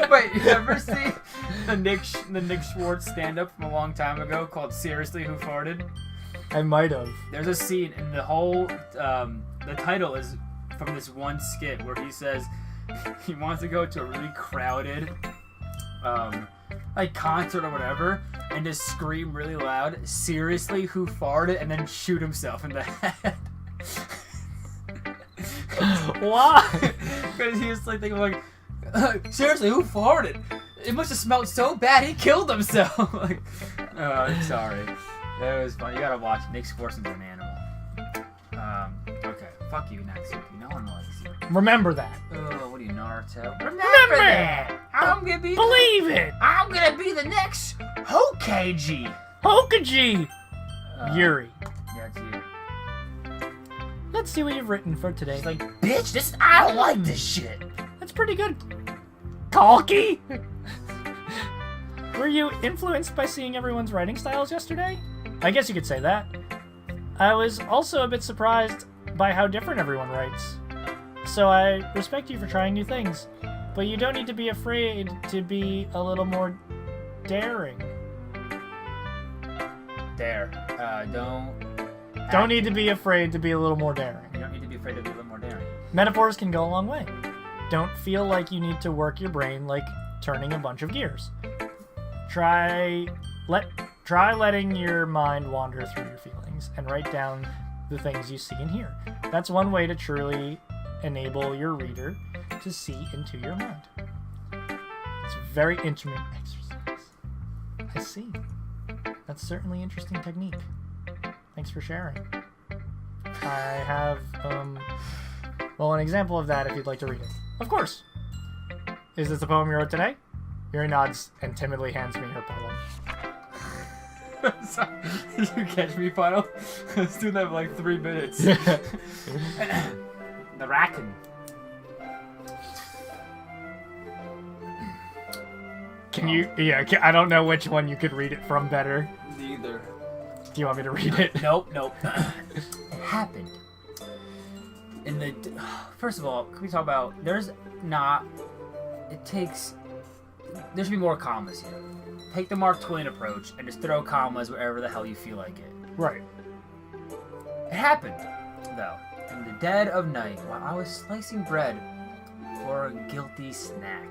Wait, you ever see the Nick Schwartz stand-up from a long time ago called "Seriously, Who Farted"? I might have. There's a scene, and the whole the title is from this one skit where he says he wants to go to a really crowded like concert or whatever, and just scream really loud, "Seriously, who farted?" and then shoot himself in the head. Why? Because he was like thinking like, seriously, who farted? It must have smelled so bad he killed himself. Like, I'm sorry. That was fun. You gotta watch. Nick Swartzen's an animal. Okay. Fuck you, Natsuki. No one likes you. Remember that. Oh, what are you, Naruto? Remember that! I'm gonna be Believe it! I'm gonna be the next Hokage! Hokage! Yuri. That's you. Let's see what you've written for today. It's like, bitch, I don't like this shit. That's pretty good. Kalki? Were you influenced by seeing everyone's writing styles yesterday? I guess you could say that. I was also a bit surprised by how different everyone writes. So I respect you for trying new things, but you don't need to be afraid to be a little more daring. Don't need to be afraid to be a little more daring. You don't need to be afraid to be a little more daring. Metaphors can go a long way. Don't feel like you need to work your brain like turning a bunch of gears. Try letting your mind wander through your feelings and write down the things you see and hear. That's one way to truly enable your reader to see into your mind. It's a very intimate exercise. I see. That's certainly an interesting technique. Thanks for sharing. I have, an example of that if you'd like to read it. Of course. Is this the poem you wrote today? Yuri nods and timidly hands me her poem. Did you catch me, Final? Let's do that for like 3 minutes. The raccoon. Can you? Yeah, I don't know which one you could read it from better. Neither. Do you want me to read it? Nope. It happened. First of all, can we talk about? There should be more commas here. Take the Mark Twain approach and just throw commas wherever the hell you feel like it. Right. It happened, though, in the dead of night while I was slicing bread for a guilty snack.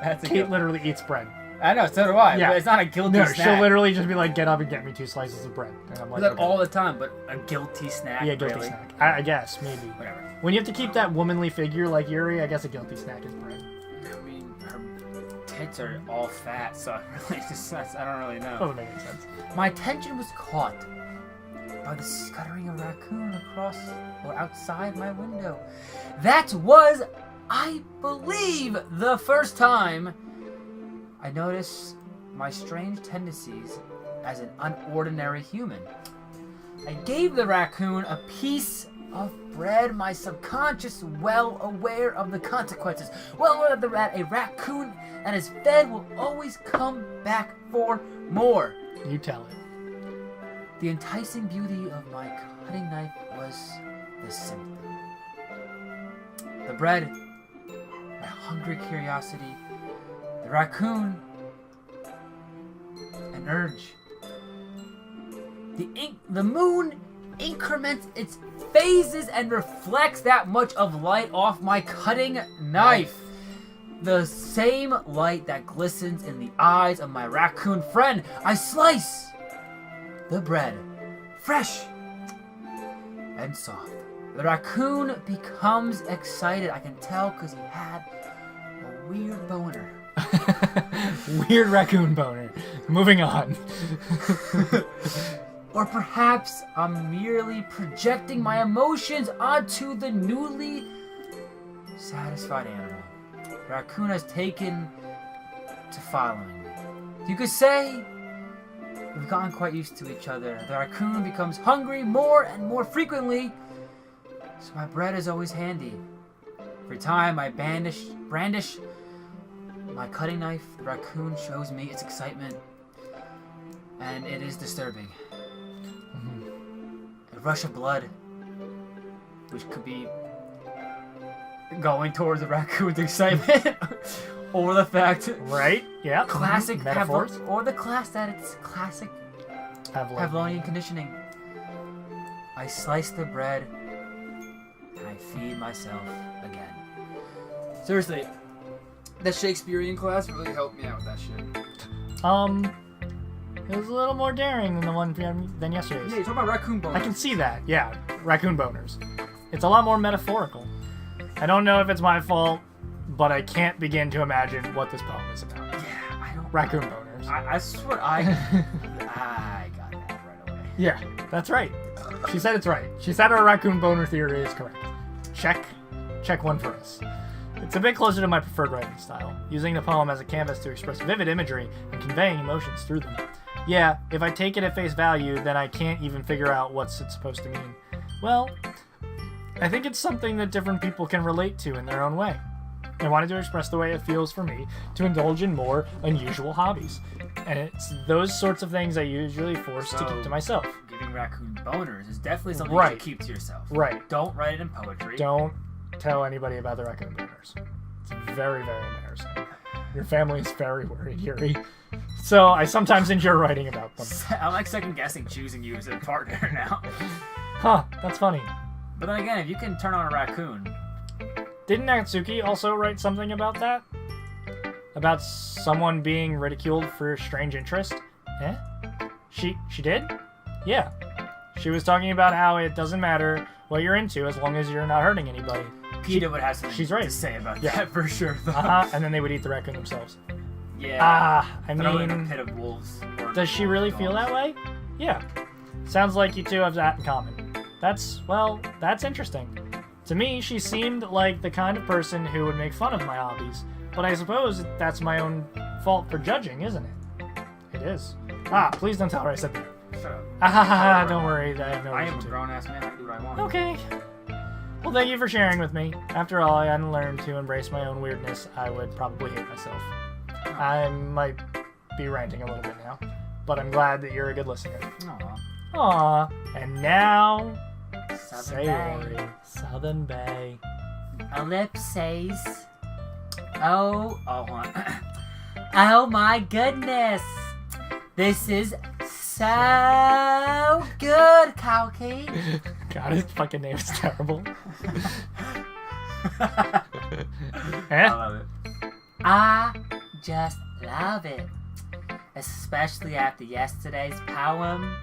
That's a Kate literally eats bread. I know, so do I. Yeah. But it's not a guilty No, snack. she'll literally just be like, "Get up and get me 2 slices of bread," and I'm like, That okay. all the time, but a guilty snack. Yeah, guilty really? snack. I guess maybe. Whatever. When you have to keep that womanly figure like Yuri, I guess a guilty snack is bread. I mean, her tits are all fat, so I don't really know. Doesn't make any sense. My attention was caught by the scuttering of a raccoon across or outside my window. That was, I believe, the first time I noticed my strange tendencies as an unordinary human. I gave the raccoon a piece of bread, my subconscious well aware of the consequences, well aware that a raccoon that is fed will always come back for more. You tell it. The enticing beauty of my cutting knife was the symptom. The bread, my hungry curiosity, the raccoon, an urge. The moon increments its phases and reflects that much of light off my cutting knife. The same light that glistens in the eyes of my raccoon friend. I slice the bread, fresh and soft. The raccoon becomes excited. I can tell because he had a weird boner. Weird raccoon boner. Moving on. Or perhaps I'm merely projecting my emotions onto the newly satisfied animal. The raccoon has taken to following me. You could say we've gotten quite used to each other. The raccoon becomes hungry more and more frequently, so my bread is always handy. Every time I brandish my cutting knife, the raccoon shows me its excitement, and it is disturbing. A rush of blood, which could be going towards the raccoon's excitement, or the fact, Right? Yeah. classic metaphors. or the class that it's classic Pavlovian conditioning. I slice the bread and I feed myself again. Seriously, that Shakespearean class really helped me out with that shit. It was a little more daring than the one than yesterday's. Yeah, you're talking about raccoon bones. I can see that. Yeah, raccoon boners. It's a lot more metaphorical. I don't know if it's my fault, but I can't begin to imagine what this poem is about. Yeah, I don't. Raccoon boners. I swear I got that right away. Yeah, that's right. She said it's right. She said our raccoon boner theory is correct. Check one for us. It's a bit closer to my preferred writing style, using the poem as a canvas to express vivid imagery and conveying emotions through them. Yeah, if I take it at face value, then I can't even figure out what's it supposed to mean. Well, I think it's something that different people can relate to in their own way. I wanted to express the way it feels for me to indulge in more unusual hobbies. And it's those sorts of things I usually force to keep to myself. Giving raccoon boners is definitely something Right. you should keep to yourself. Right. Don't write it in poetry. Don't tell anybody about the raccoon boners. It's very, very embarrassing. Your family is very worried, Yuri. So I sometimes enjoy writing about them. I'm like second guessing choosing you as a partner now. Huh, that's funny. But then again, if you can turn on a raccoon, Didn't Natsuki also write something about that? About someone being ridiculed for strange interest? Eh? She did? Yeah. She was talking about how it doesn't matter what you're into as long as you're not hurting anybody. PETA would have something she's right. to say about Yeah. that for sure. Though. And then they would eat the raccoon themselves. Yeah. I Throw it in a mean, pit of wolves. Or does she really feel that way? Yeah. Sounds like you two have that in common. That's interesting. To me, she seemed like the kind of person who would make fun of my hobbies. But I suppose that's my own fault for judging, isn't it? It is. Please don't tell her I said that. Shut up. Don't worry, I have no I reason am a to. grown-ass man. I can do what I want. Okay. Well, thank you for sharing with me. After all, I hadn't learned to embrace my own weirdness, I would probably hate myself. I might be ranting a little bit now, but I'm glad that you're a good listener. Aw. Aw, and now, Southern Bay. Sayori, Southern Bay. Ellipses. Oh, hold on. Oh my goodness. This is so good, Kalki. God, his fucking name is terrible. I love it. I just love it. Especially after yesterday's poem.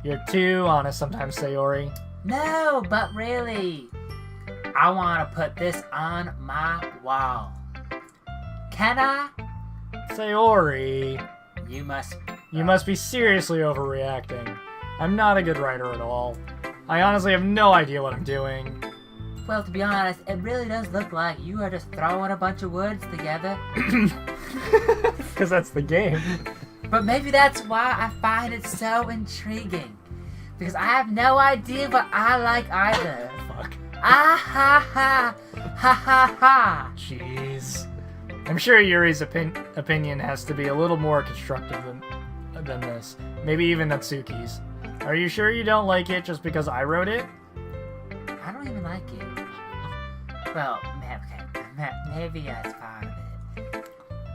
You're too honest sometimes, Sayori. No, but really, I want to put this on my wall. Can I? Sayori, You must. you must be seriously overreacting. I'm not a good writer at all. I honestly have no idea what I'm doing. Well, to be honest, it really does look like you are just throwing a bunch of words together. Because that's the game. But maybe that's why I find it so intriguing. Because I have no idea what I like either. Fuck. Ah ha ha! Ha ha ha! Jeez. I'm sure Yuri's opinion has to be a little more constructive than this. Maybe even Natsuki's. Are you sure you don't like it just because I wrote it? I don't even like it. Well, maybe that's part of it.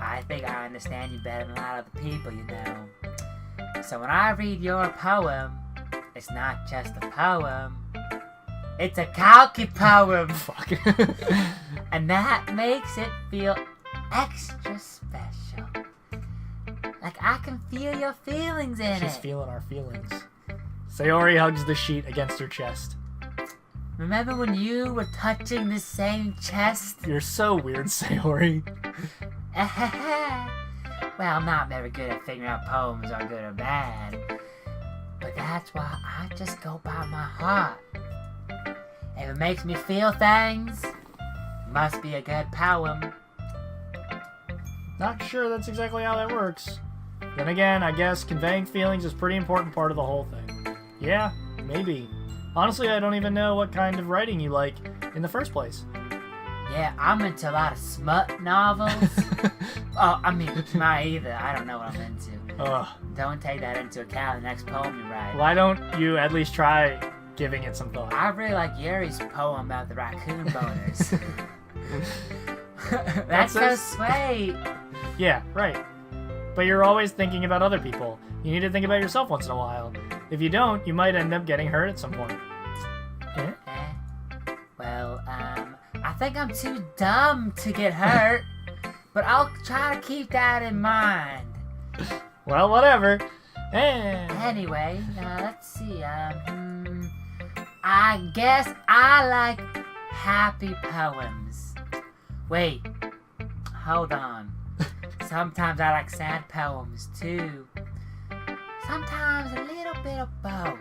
I think I understand you better than a lot of the people, you know. So when I read your poem, it's not just a poem. It's a Kalki poem. Fuck. And that makes it feel extra special. Like I can feel your feelings in She's it. feeling our feelings. Sayori hugs the sheet against her chest. Remember when you were touching the same chest? You're so weird, Sayori. Well, I'm not very good at figuring out poems are good or bad. But that's why I just go by my heart. If it makes me feel things, it must be a good poem. Not sure that's exactly how that works. Then again, I guess conveying feelings is a pretty important part of the whole thing. Yeah, maybe. Honestly, I don't even know what kind of writing you like in the first place. Yeah, I'm into a lot of smut novels. Not either. I don't know what I'm into. Ugh. Don't take that into account in the next poem you write. Why don't you at least try giving it some thought? I really like Yuri's poem about the raccoon boners. That's so sweet. Yeah, right. But you're always thinking about other people. You need to think about yourself once in a while. If you don't, you might end up getting hurt at some point. Eh? Well, I think I'm too dumb to get hurt, but I'll try to keep that in mind. Well, whatever. Eh. Anyway, let's see, I guess I like happy poems. Wait, hold on. Sometimes I like sad poems, too. Sometimes a little bit of both.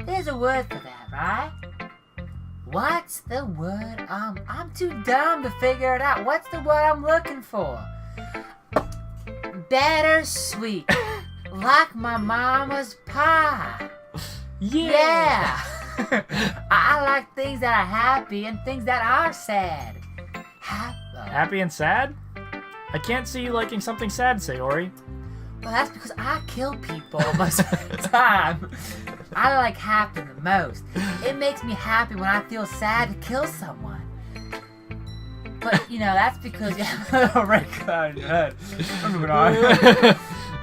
There's a word for that, right? What's the word? I'm too dumb to figure it out. What's the word I'm looking for? Bittersweet. Like my mama's pie. Yeah. I like things that are happy and things that are sad. Happy and sad? I can't see you liking something sad, Sayori. Well, that's because I kill people most of the time. I like happy the most. It makes me happy when I feel sad to kill someone. But, that's because you have a little red cloud in your head. Moving on.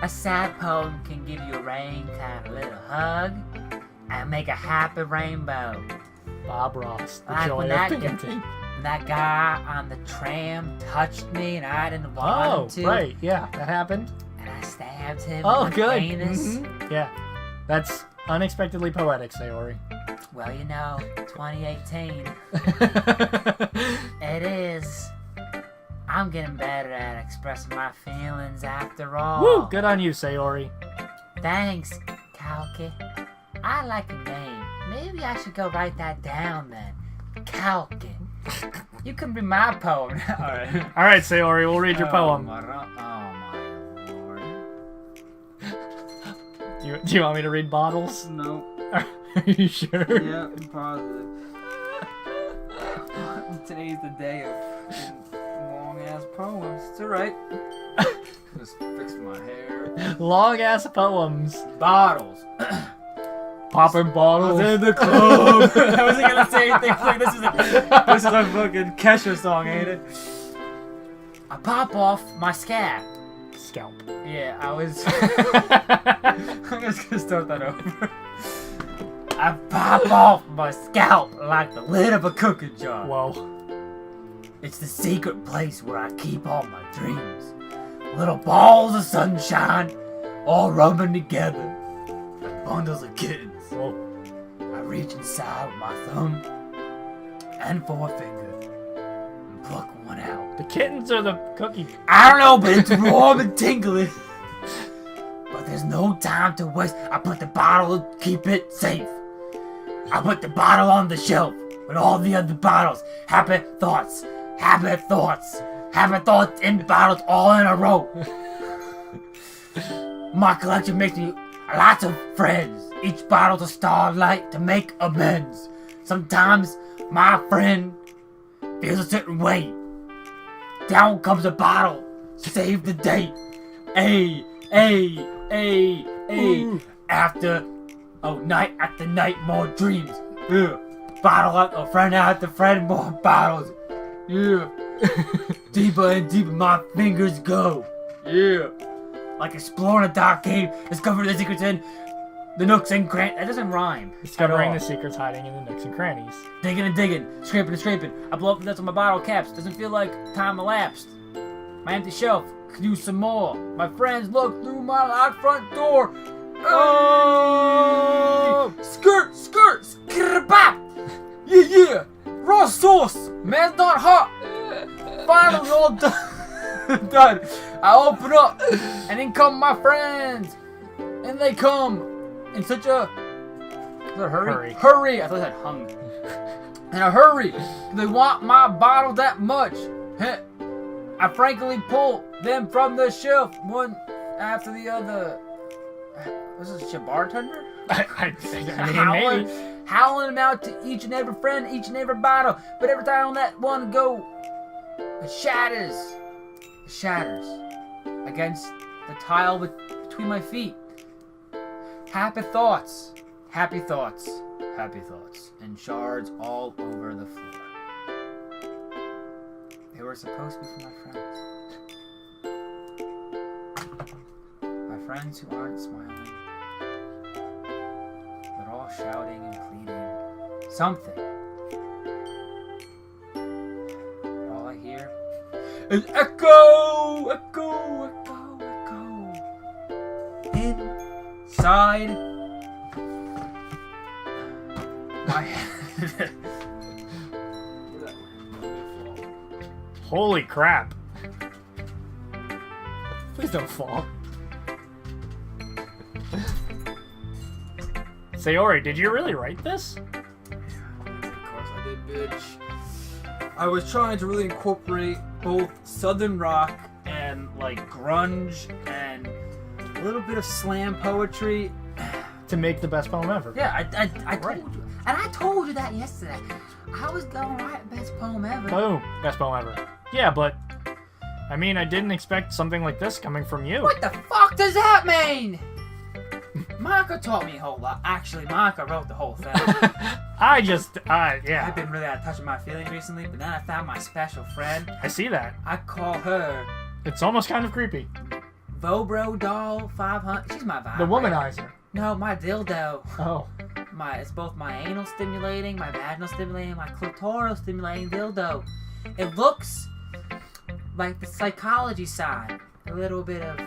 A sad poem can give you a rain, kind of a little hug, and make a happy rainbow. Bob Ross, the Like joy when of painting. that guy on the tram touched me and I didn't want him to. Right, yeah, that happened. And I stabbed him Oh, with good. the penis. Yeah, that's unexpectedly poetic, Sayori. Well, 2018. It is. I'm getting better at expressing my feelings after all. Woo! Good on you, Sayori. Thanks, Kalki. I like a name. Maybe I should go write that down then. Kalki. You can read my poem. Alright. Alright, Sayori, we'll read your poem. Oh my lord. Do you want me to read Bottles? No. Are you sure? Yeah, I'm positive. Today's the day of long ass poems. It's alright. Just fix my hair. Long ass poems. Bottles. Popping bottles. In the club. I wasn't gonna say anything like this is a fucking Kesha song, ain't it? I pop off my scalp. Scalp. Yeah, I'm just gonna start that over. I pop off my scalp like the lid of a cookie jar. Whoa. It's the secret place where I keep all my dreams. Little balls of sunshine, all rubbing together. Like bundles of kittens. Whoa. I reach inside with my thumb and forefinger and pluck one out. The kittens or the cookie? I don't know, but it's warm and tingly. But there's no time to waste. I put the bottle to keep it safe. I put the bottle on the shelf with all the other bottles. Happy thoughts, happy thoughts, happy thoughts in bottles all in a row. My collection makes me lots of friends. Each bottle's a starlight to make amends. Sometimes my friend feels a certain way. Down comes a bottle, save the date. Ay. After night after night, more dreams. Yeah. Bottle after friend after friend, more bottles. Yeah. Deeper and deeper my fingers go. Yeah. Like exploring a dark cave, discovering the secrets in the nooks and crannies. That doesn't rhyme. Discovering the secrets hiding in the nooks and crannies. Digging and digging, scraping and scraping. I blow up the dust on my bottle caps. Doesn't feel like time elapsed. My empty shelf could use some more. My friends look through my locked front door. Oh! Skirt, bop. Yeah. Raw sauce. Man's not hot. Finally all done. I open up, and in come my friends. And they come in such a... Is that a hurry? Hurry. I thought that hung. In a hurry. They want my bottle that much. I frankly pull them from the shelf one after the other. Was this a bartender? I mean, maybe. Howling them out to each and every friend, each and every bottle. But every time that one go, it shatters. It shatters against the tile between my feet. Happy thoughts, happy thoughts, happy thoughts, and shards all over the floor. They were supposed to be for my friends. My friends who aren't smiling. They're all shouting and pleading. Something. And all I hear is echo, echo, echo, echo. Inside my head. Holy crap. Please don't fall. Sayori, did you really write this? Of course I did, bitch. I was trying to really incorporate both southern rock and like grunge and a little bit of slam poetry. To make the best poem ever. Yeah, I told Right. you. And I told you that yesterday. I was going to write best poem ever. Boom. Best poem ever. Yeah, but... I mean, I didn't expect something like this coming from you. What the fuck does that mean? Monica taught me a whole lot. Actually, Monica wrote the whole thing. yeah. I've been really out of touch with my feelings recently, but then I found my special friend. I see that. I call her... It's almost kind of creepy. Vobro Doll 500. She's my vibe. The womanizer. No, my dildo. Oh. It's both my anal stimulating, my vaginal stimulating, my clitoral stimulating dildo. It looks like the psychology side. A little bit of...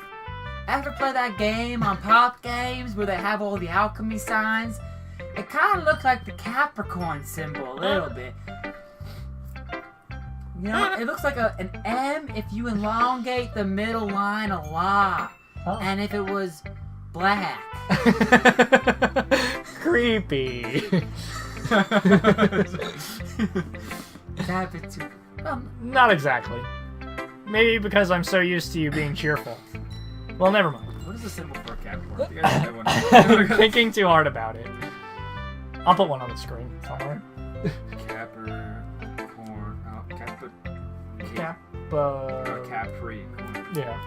Ever play that game on Pop Games where they have all the alchemy signs? It kind of looks like the Capricorn symbol a little bit. You know, it looks like an M if you elongate the middle line a lot. Oh. And if it was black. Creepy. That bit too... Not exactly. Maybe because I'm so used to you being cheerful. Well, never mind. What is the symbol for a Capricorn? You guys know one. I'm thinking too hard about it. I'll put one on the screen somewhere. Capricorn. Oh, Capricorn. Yeah.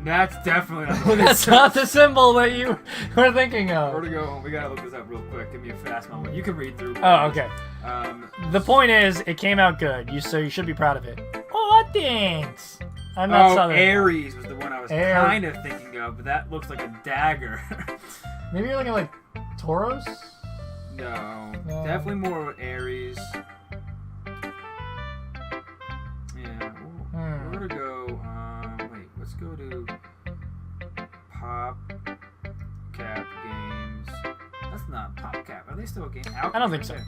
That's definitely not the That's not the symbol that you were thinking of. Where to go? We gotta look this up real quick. Give me a fast moment. You can read through. Oh, okay. The point is, it came out good. So you should be proud of it. Oh, thanks. I'm not southern. Aries was the one I was kind of thinking of, but that looks like a dagger. Maybe you're looking like Tauros? No, definitely more Aries. Yeah, where to go? Wait, let's go to Pop Cap Games. That's not Pop Cap. Are they still a game? I don't think so.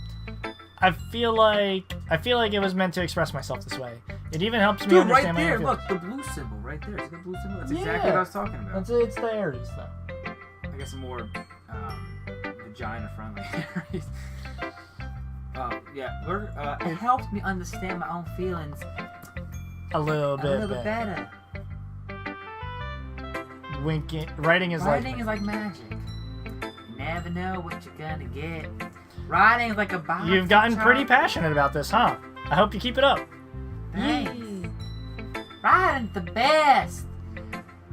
I feel like it was meant to express myself this way. It even helps me understand right there, my look, the blue symbol right there. See the blue symbol? That's exactly what I was talking about. It's the Aries, though. I guess more vagina-friendly Aries. Yeah, it helps me understand my own feelings a little bit better. Writing is like magic. You never know what you're gonna get. Writing is like a box. You've gotten pretty passionate about this, huh? I hope you keep it up. Thanks. Writing's the best.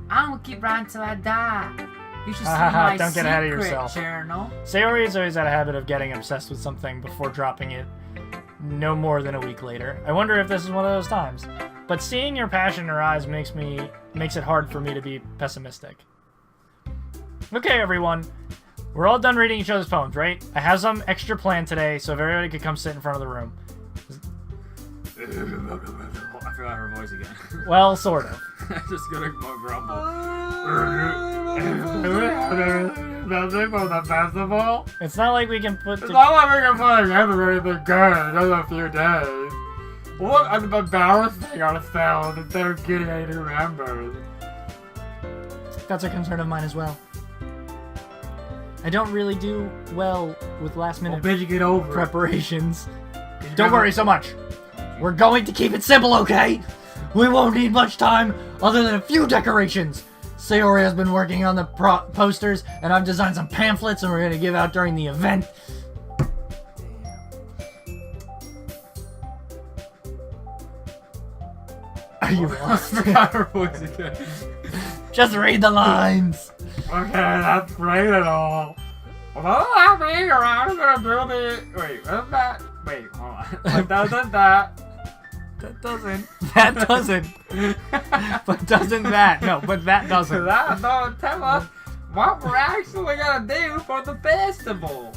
I'm gonna keep writing till I die. You should see my Don't get ahead of yourself. Journal. Sayori has always had a habit of getting obsessed with something before dropping it no more than a week later. I wonder if this is one of those times. But seeing your passion in her eyes makes it hard for me to be pessimistic. Okay, everyone. We're all done reading each other's poems, right? I have some extra planned today, so if everybody could come sit in front of the room. I forgot her voice again. Well, sort of. Just gonna grumble. For the festival? It's not like we can put... It's not like we can play together or anything good in just a few days. What an embarrassing ourselves if they're getting any new members. That's a concern of mine as well. I don't really do well with last-minute Well, you get over preparations. Don't worry so much. We're going to keep it simple, okay? We won't need much time other than a few decorations. Sayori has been working on the posters, and I've designed some pamphlets, and we're going to give out during the event. Are you lost? I forgot her voice again. Just read the lines. Okay, that's great and all. Well, I'm being around is gonna build it. Wait, what's that? Wait, hold on. What doesn't that? That doesn't. That doesn't. But doesn't that? No, but that doesn't. That don't tell us what we're actually gonna do for the festival.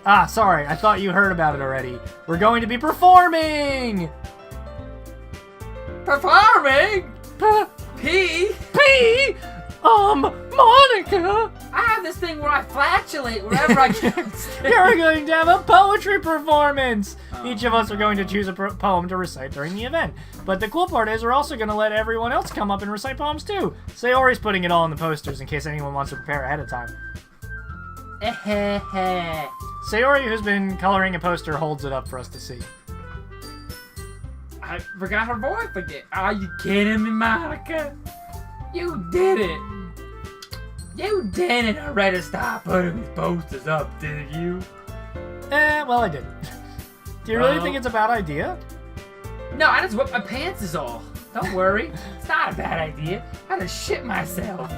Ah, sorry. I thought you heard about it already. We're going to be performing! Performing? P? Monica! I have this thing where I flatulate wherever I can. You're going to have a poetry performance! Each of us are going to choose a poem to recite during the event. But the cool part is we're also going to let everyone else come up and recite poems too. Sayori's putting it all in the posters in case anyone wants to prepare ahead of time. Sayori, who's been coloring a poster, holds it up for us to see. I forgot her voice again. Are you kidding me, Monica? You did it. You didn't already stop putting these posters up, did you? Well, I did. Do you really think it's a bad idea? No, I just whipped my pants is all. Don't worry. It's not a bad idea. I just shit myself.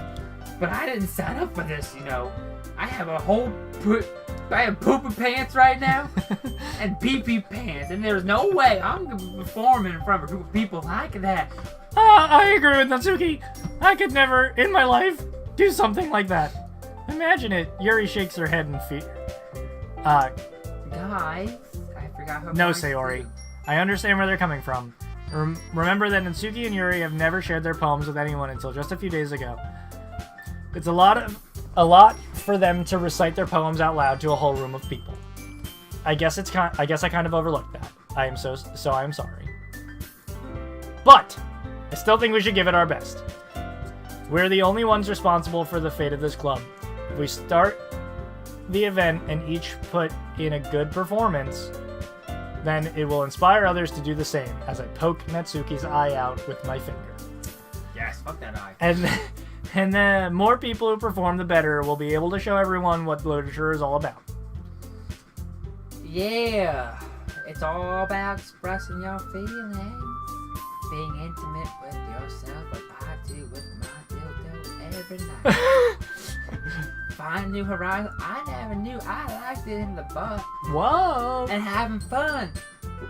But I didn't sign up for this, you know. I have I have poopy pants right now and pee-pee pants, and there's no way I'm gonna be performing in front of a group of people like that. I agree with Natsuki. I could never, in my life, do something like that. Imagine it. Yuri shakes her head in fear. Guys, I forgot how. No, Sayori. I understand where they're coming from. Remember that Natsuki and Yuri have never shared their poems with anyone until just a few days ago. It's a lot for them to recite their poems out loud to a whole room of people. I guess I kind of overlooked that. I am sorry. But I still think we should give it our best. We're the only ones responsible for the fate of this club. If we start the event and each put in a good performance, then it will inspire others to do the same, as I poke Natsuki's eye out with my finger. Yes, fuck that eye. And the more people who perform, the better. We'll be able to show everyone what literature is all about. Yeah, it's all about expressing your feelings, being intimate with yourself, like I do with my dildo every night. Find new horizons. I never knew I liked it in the butt. Whoa! And having fun,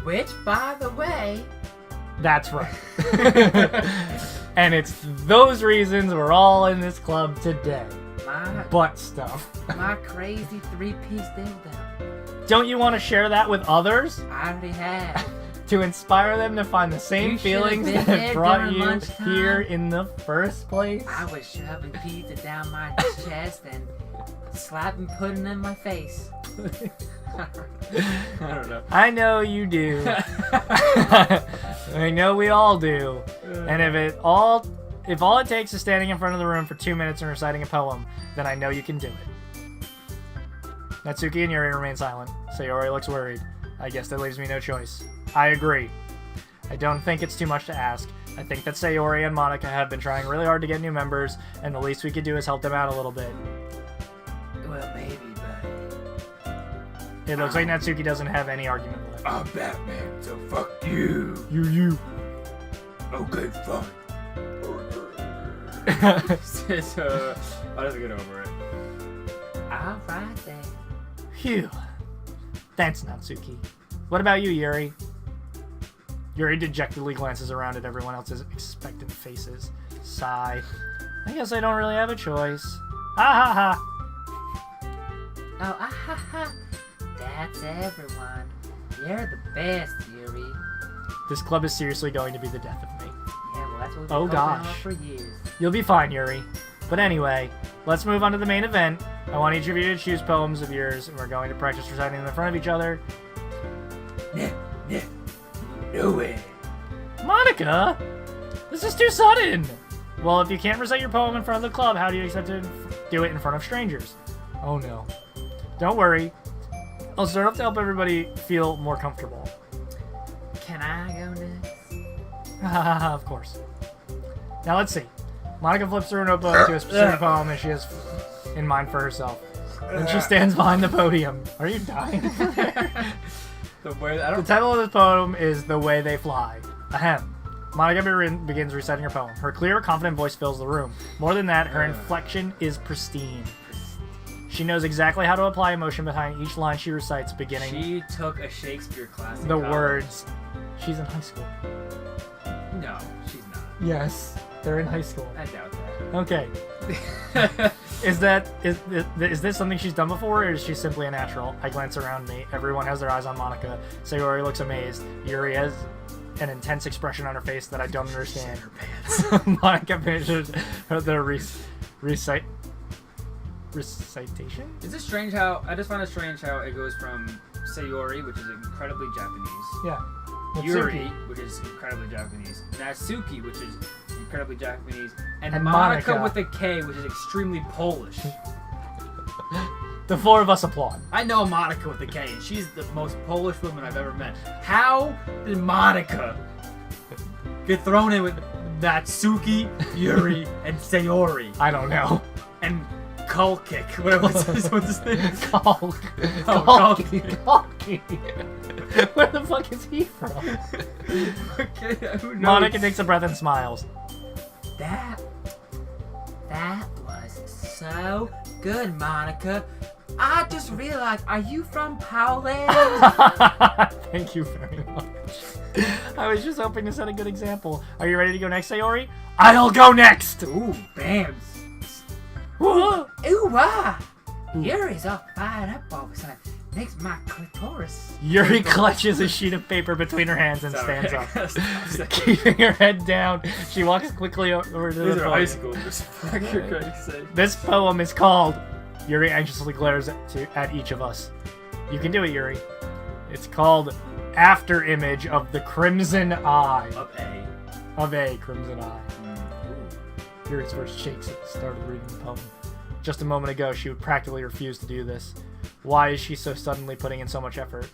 which, by the way, that's right. And it's those reasons we're all in this club today. my Butt stuff. my crazy 3-piece dildo. Don't you want to share that with others? I already have. To inspire them to find the same You should've feelings been that there brought during you lunchtime. here in the first place? I was shoving pizza down my chest and slapping pudding in my face. I don't know. I know you do. I know we all do. And if all it takes is standing in front of the room for 2 minutes and reciting a poem, then I know you can do it. Natsuki and Yuri remain silent. Sayori looks worried. I guess that leaves me no choice. I agree. I don't think it's too much to ask. I think that Sayori and Monica have been trying really hard to get new members, and the least we could do is help them out a little bit. Well, maybe, but It looks like Natsuki doesn't have any argument left. I'm Batman, so fuck you. You. Okay, fine. So, I'll just get over it. all right then. Phew. Thanks, Natsuki. What about you, Yuri? Yuri dejectedly glances around at everyone else's expectant faces. Sigh. I guess I don't really have a choice. Ha ha ha. Oh, ah ha ha. That's everyone. You're the best, Yuri. This club is seriously going to be the death of me. Yeah, well, that's what we've been Oh, hoping gosh. on for years. You'll be fine, Yuri. But anyway, let's move on to the main event. I want each of you to choose poems of yours, and we're going to practice reciting them in front of each other. No way. Monica! This is too sudden! Well, if you can't recite your poem in front of the club, how do you expect to do it in front of strangers? Oh no. Don't worry. I'll start off to help everybody feel more comfortable. Can I go next? Of course. Now let's see. Monica flips through a notebook to a specific poem that she has in mind for herself. Then she stands behind the podium. Are you dying? The way I The don't. title of this poem is The Way They Fly. Ahem. Monica begins reciting her poem. Her clear, confident voice fills the room. More than that, her inflection is pristine. She knows exactly how to apply emotion behind each line she recites, beginning She took a Shakespeare class. in the college. words. She's in high school. No, she's not. Yes, they're in high school. I doubt Okay. that. Is this something she's done before, or is she simply a natural? I glance around me. Everyone has their eyes on Monica. Sayori looks amazed. Yuri has an intense expression on her face that I don't understand. Monica finishes the recitation? Is it strange how I just find it strange how it goes from Sayori, which is incredibly Japanese, Yeah. Yuri, Natsuki. which is incredibly Japanese, Natsuki, which is incredibly Japanese, and And Monica, Monica. with a K, which is extremely Polish. The four of us applaud. I know Monica with a K, and she's the most Polish woman I've ever met. How did Monica get thrown in with Natsuki, Yuri, and Sayori? I don't know. And Cull Kick. What's his name? Kalki. Where the fuck is he from? Okay, who knows? Monica takes a breath and smiles. That was so good, Monica. I just realized, are you from Poland? Thank you very much. I was just hoping to set a good example. Are you ready to go next, Sayori? I'll go next! Ooh, bam. Whoa. Ooh, ah! Yuri's all fired up all of a sudden. Makes my clitoris. Yuri clutches a sheet of paper between her hands and Sorry, stands I up. Keeping her head down, she walks quickly over to These the are high poem. schoolers. For Christ's sake. This poem is called... Yuri anxiously glares at each of us. You can do it, Yuri. It's called After Image of the Crimson Eye. Of a Crimson Eye. Yuri's voice shakes at the start of reading the poem. Just a moment ago, she would practically refuse to do this. Why is she so suddenly putting in so much effort?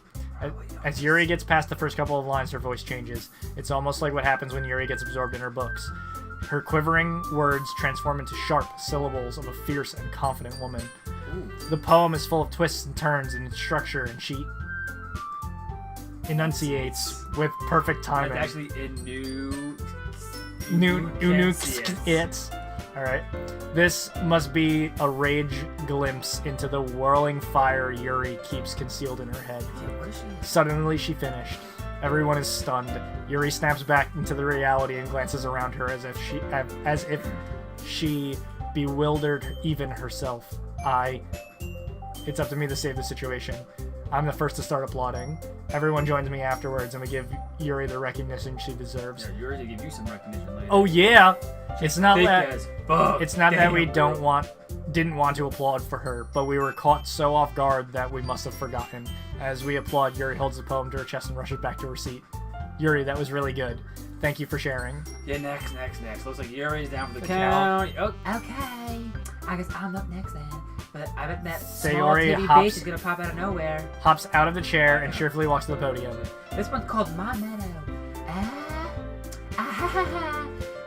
As Yuri gets past the first couple of lines, her voice changes. It's almost like what happens when Yuri gets absorbed in her books. Her quivering words transform into sharp syllables of a fierce and confident woman. The poem is full of twists and turns in its structure, and she enunciates with perfect timing. It's actually in It's. Alright. This must be a rage glimpse into the whirling fire Yuri keeps concealed in her head. Suddenly she finished. Everyone is stunned. Yuri snaps back into the reality and glances around her as if she bewildered even herself. It's up to me to save the situation. I'm the first to start applauding. Everyone joins me afterwards, and we give Yuri the recognition she deserves. Yeah, Yuri to give you some recognition later. Oh yeah, it's not Thick that. as fuck. It's not that Damn, we bro. didn't want to applaud for her, but we were caught so off guard that we must have forgotten. As we applaud, Yuri holds the poem to her chest and rushes back to her seat. Yuri, that was really good. Thank you for sharing. Yeah, next. Looks like Yuri's down for the The count. Oh, Okay. I guess I'm up next then. But I bet that small Sayori titty hops- bitch is gonna pop out of nowhere. Hops out of the chair and cheerfully walks to the podium. This one's called My Meadow.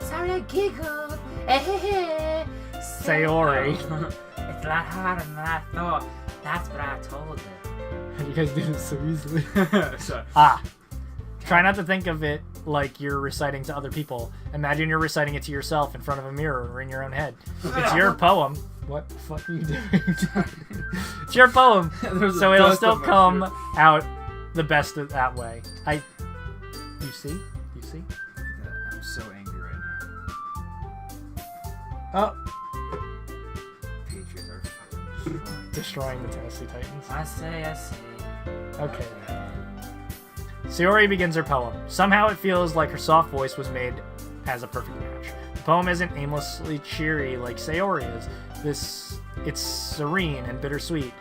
Sorry I giggled. Sayori. It's a lot harder than I thought. That's what I told her. You guys do this so easily. sorry. Try not to think of it like you're reciting to other people. Imagine you're reciting it to yourself in front of a mirror or in your own head. It's your poem. What the fuck are you doing? It's your poem, There's so a it'll dust still on my come shirt. out the best that way. You see? I'm so angry right now. Oh, Patriots are fucking destroying the Tennessee Titans. I say. Okay. Sayori begins her poem. Somehow it feels like her soft voice was made as a perfect match. The poem isn't aimlessly cheery like Sayori is. It's serene and bittersweet.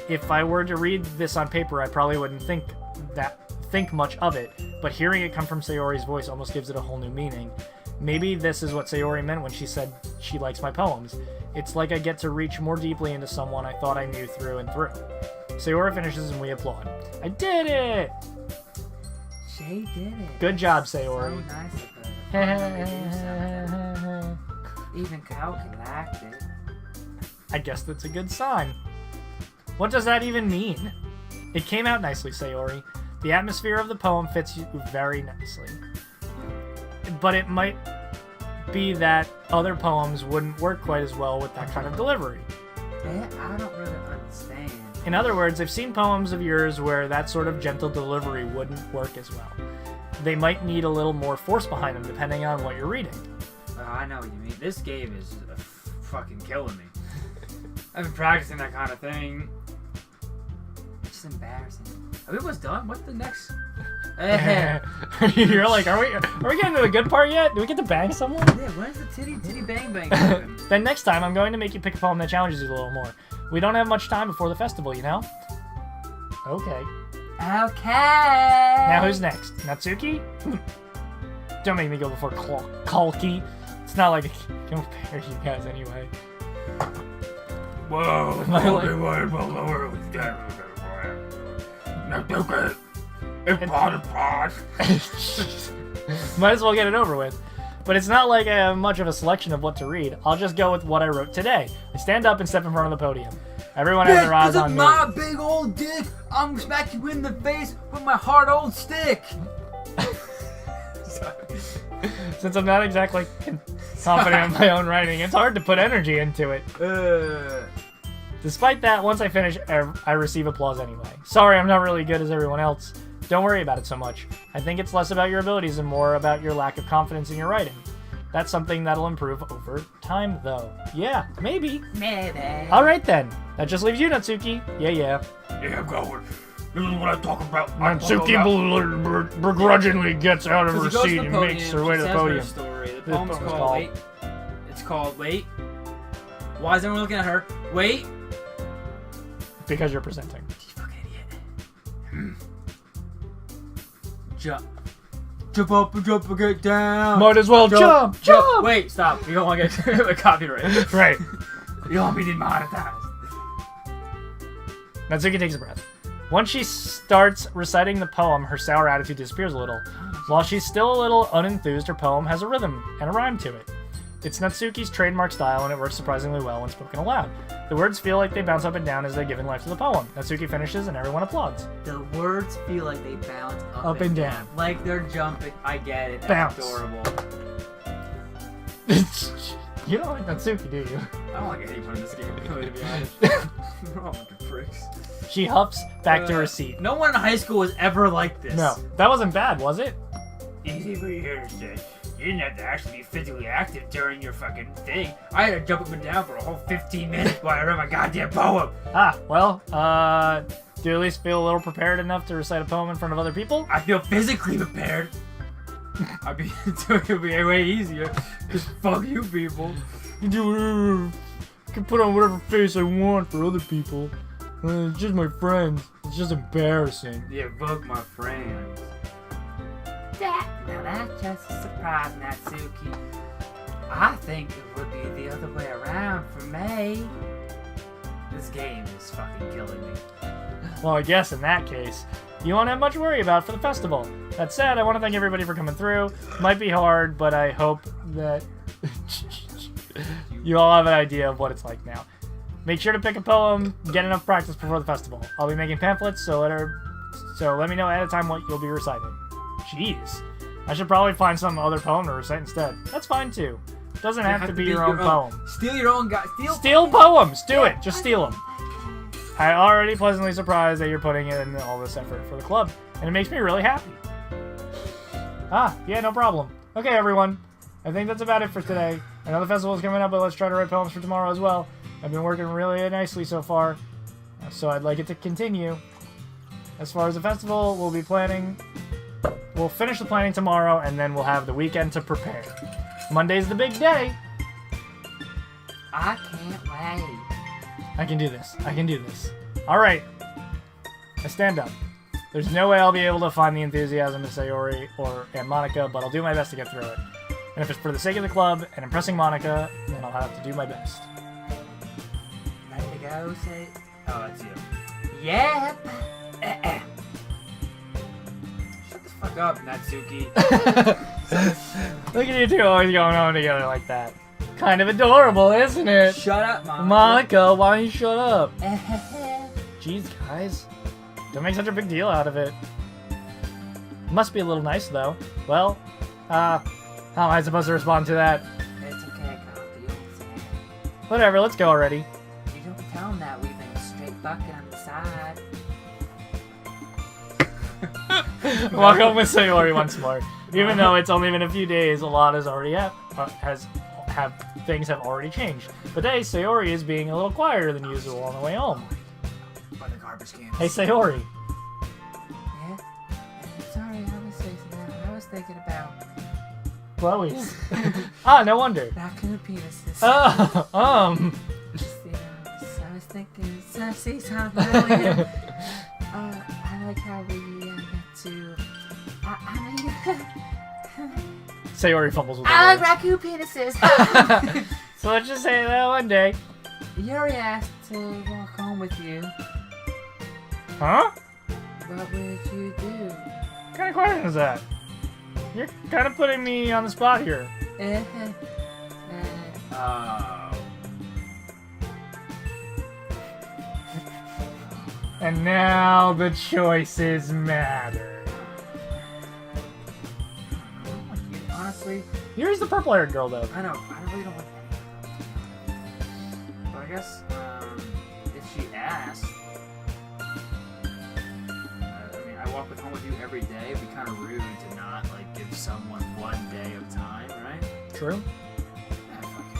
If I were to read this on paper, I probably wouldn't think much of it, but hearing it come from Sayori's voice almost gives it a whole new meaning. Maybe this is what Sayori meant when she said she likes my poems. It's like I get to reach more deeply into someone I thought I knew through and through. Sayori finishes and we applaud. I did it! She did it. Good job, So Sayori. nice of her. Even Kalki liked it. I guess that's a good sign. What does that even mean? It came out nicely, Sayori. The atmosphere of the poem fits you very nicely. But it might be that other poems wouldn't work quite as well with that kind of delivery. Yeah, I don't really understand. In other words, I've seen poems of yours where that sort of gentle delivery wouldn't work as well. They might need a little more force behind them depending on what you're reading. Oh, I know what you mean. This game is fucking killing me. I've been practicing that kind of thing. It's just embarrassing. Are we almost done? What's the next? You're like, are we getting to the good part yet? Do we get to bang someone? Yeah, when's the titty bang bang happen? Then next time, I'm going to make you pick a poem that challenges you a little more. We don't have much time before the festival, you know? Okay. Okay. Now who's next? Natsuki? Don't make me go before Kalki. It's not like I can compare you guys anyway. Whoa, My leg. everyone will lower with that. Now, Doki, it's part of part. Might as well get it over with. but it's not like I have much of a selection of what to read. I'll just go with what I wrote today. I stand up and step in front of the podium. Everyone has their eyes on me. my big old dick, I'm gonna smack you in the face with my hard old stick. Since I'm not exactly confident in my own writing, it's hard to put energy into it. Despite that, once I finish, I receive applause anyway. Sorry, I'm not really good as everyone else. Don't worry about it so much. I think it's less about your abilities and more about your lack of confidence in your writing. That's something that'll improve over time, though. Yeah, maybe. Maybe. Alright then. That just leaves you, Natsuki. Yeah. Yeah, I'm going. This is what I talk about. Natsuki begrudgingly gets out of her She goes to seat the and podium, makes her way to she the says her podium. story. The The poem's poem's called called- Wait. It's called Wait. Why is everyone looking at her? Wait. Because you're presenting. You fucking idiot. Jump. Jump up and jump and get down. Might as well jump! Wait, stop. You don't want to get a copyright. Right. You don't want me demonetized. Natsuki takes a breath. Once she starts reciting the poem, her sour attitude disappears a little. While she's still a little unenthused, her poem has a rhythm and a rhyme to it. It's Natsuki's trademark style, and it works surprisingly well when spoken aloud. The words feel like they bounce up and down as they're giving life to the poem. Natsuki finishes, and everyone applauds. The words feel like they bounce Up and down. Like they're jumping. I get it. Bounce. That's adorable. You don't like Natsuki, do you? I don't like anyone in this game, really, to be honest. They're all fucking pricks. She huffs back to her seat. No one in high school was ever like this. No, that wasn't bad, was it? Easy for you to understand. You didn't have to actually be physically active during your fucking thing. I had to jump up and down for a whole 15 minutes while I read my goddamn poem. Ah, well, do you at least feel a little prepared enough to recite a poem in front of other people? I feel physically prepared. I'd be doing it be way easier. Cause fuck you people. You can do whatever. I can put on whatever face I want for other people. It's just my friends. It's just embarrassing. Yeah, fuck my friends. Now that's just a surprise, Natsuki. I think it would be the other way around for me. This game is fucking killing me. Well, I guess in that case, you won't have much to worry about for the festival. That said, I want to thank everybody for coming through. Might be hard, but I hope that you all have an idea of what it's like now. Make sure to pick a poem, get enough practice before the festival. I'll be making pamphlets, so let me know ahead of time what you'll be reciting. Jeez. I should probably find some other poem to recite instead. That's fine too. Doesn't have to be your own poem. Steal your own guy. Steal poems! Do it! Just steal them. I'm already pleasantly surprised that you're putting in all this effort for the club, and it makes me really happy. Ah, yeah, no problem. Okay, everyone. I think that's about it for today. I know the festival is coming up, but let's try to write poems for tomorrow as well. I've been working really nicely so far, so I'd like it to continue. As far as the festival, we'll finish the planning tomorrow, and then we'll have the weekend to prepare. Monday's the big day. I can't wait. I can do this. I can do this. Alright. I stand up. There's no way I'll be able to find the enthusiasm of Sayori and Monica, but I'll do my best to get through it. And if it's for the sake of the club and impressing Monica, then I'll have to do my best. Ready to go, say? Oh, that's you. Yep. Shut the fuck up, Natsuki. Look at you two always going on together like that. Kind of adorable, isn't it? Shut up, Mom. Monica, why don't you shut up? Jeez, guys. Don't make such a big deal out of it. Must be a little nice, though. Well, how am I supposed to respond to that? It's okay, Kyle. You don't say it. Whatever, let's go already. You don't tell them that we've been straight bucking on the side. Walk home with Sayori once more. Even though it's only been a few days, a lot has already things have already changed. But today, Sayori is being a little quieter than usual on the way home. By the garbage cans. Hey, Sayori. Yeah? Sorry, I was saying that. I was thinking about Chloe's. Ah, no wonder. raccoon penises. Just, You know, so I was thinking, so see something earlier. I like how we get to. Sayori fumbles with the I like words. raccoon penises. So let's just say that one day. Yuri asked to walk home with you. Huh? What would you do? What kind of question is that? You're kind of putting me on the spot here. Oh. And now the choices matter. Honestly, Here's the purple-haired girl, though. I know. I really don't like any of them. But I guess if she asked, I mean, I walk home with you every day. It'd be kind of rude to not like give someone one day of time, right? True. Fuck it,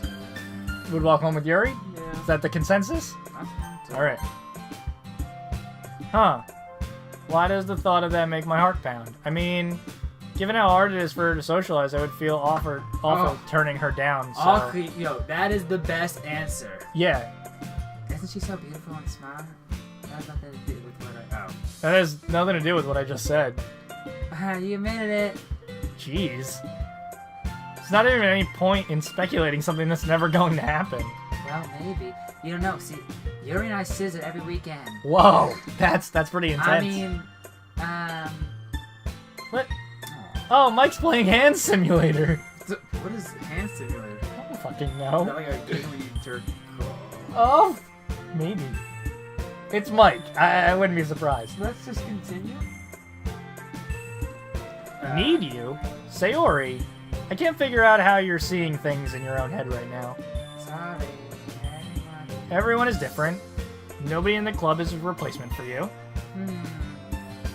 whatever. Would walk home with Yuri? Yeah. Is that the consensus? That's fine, too. Alright. Huh. Why does the thought of that make my heart pound? I mean, given how hard it is for her to socialize, I would feel awful turning her down, so... Okay, yo, that is the best answer. Yeah. Isn't she so beautiful and smart? That has nothing to do with what I... That has nothing to do with what I just said. Oh. You admitted it. Jeez. There's not even any point in speculating something that's never going to happen. Well, maybe. You don't know. See, Yuri and I scissor every weekend. Whoa, that's pretty intense. I mean, What? Oh, Mike's playing Hand Simulator. What is hand simulator? I don't fucking Is know. that like a game where you jerk? Oh, maybe. It's Mike. I wouldn't be surprised. Let's just continue. Need you? Sayori, I can't figure out how you're seeing things in your own head right now. sorry. Everyone is different. Nobody in the club is a replacement for you.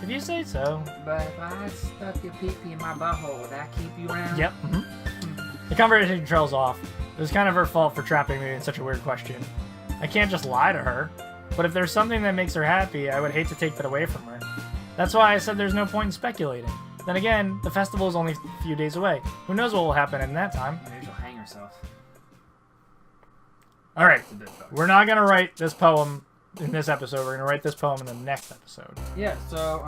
If you say so. But if I stuck your pee-pee in my butthole, would that keep you around? Yep. The conversation trails off. It was kind of her fault for trapping me in such a weird question. I can't just lie to her. But if there's something that makes her happy, I would hate to take that away from her. That's why I said there's no point in speculating. Then again, the festival is only a few days away. Who knows what will happen in that time? Maybe she'll hang herself. Alright, It's a bit fucked. we're not going to write this poem in this episode. We're going to write this poem in the next episode. Yeah, so,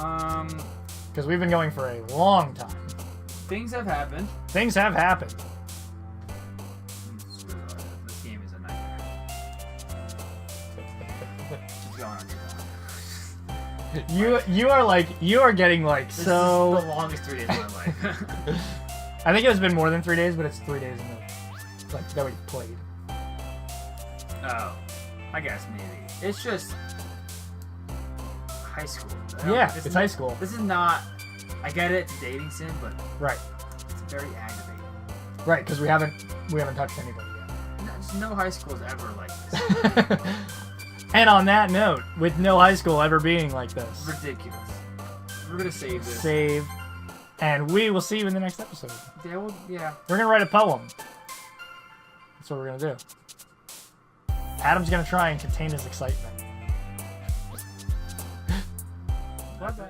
Because we've been going for a long time. things have happened. Things have happened. This game is a nightmare. Just go on. You are getting like This so. is the longest 3 days of my life. I think it's been more than 3 days, but it's 3 days in the, like that we played. Oh, I guess maybe. It's just high school. Yeah, This it's is- high school. This is not. I get it. It's a dating sim, but Right, it's very aggravating. right, because we haven't touched anybody No high school is ever like this. yet. And on that note, with no high school ever being like this, Ridiculous. We're gonna save this. save, and we will see you in the next episode. Yeah. We're gonna write a poem. That's what we're gonna do. Adam's gonna try and contain his excitement. Bye-bye.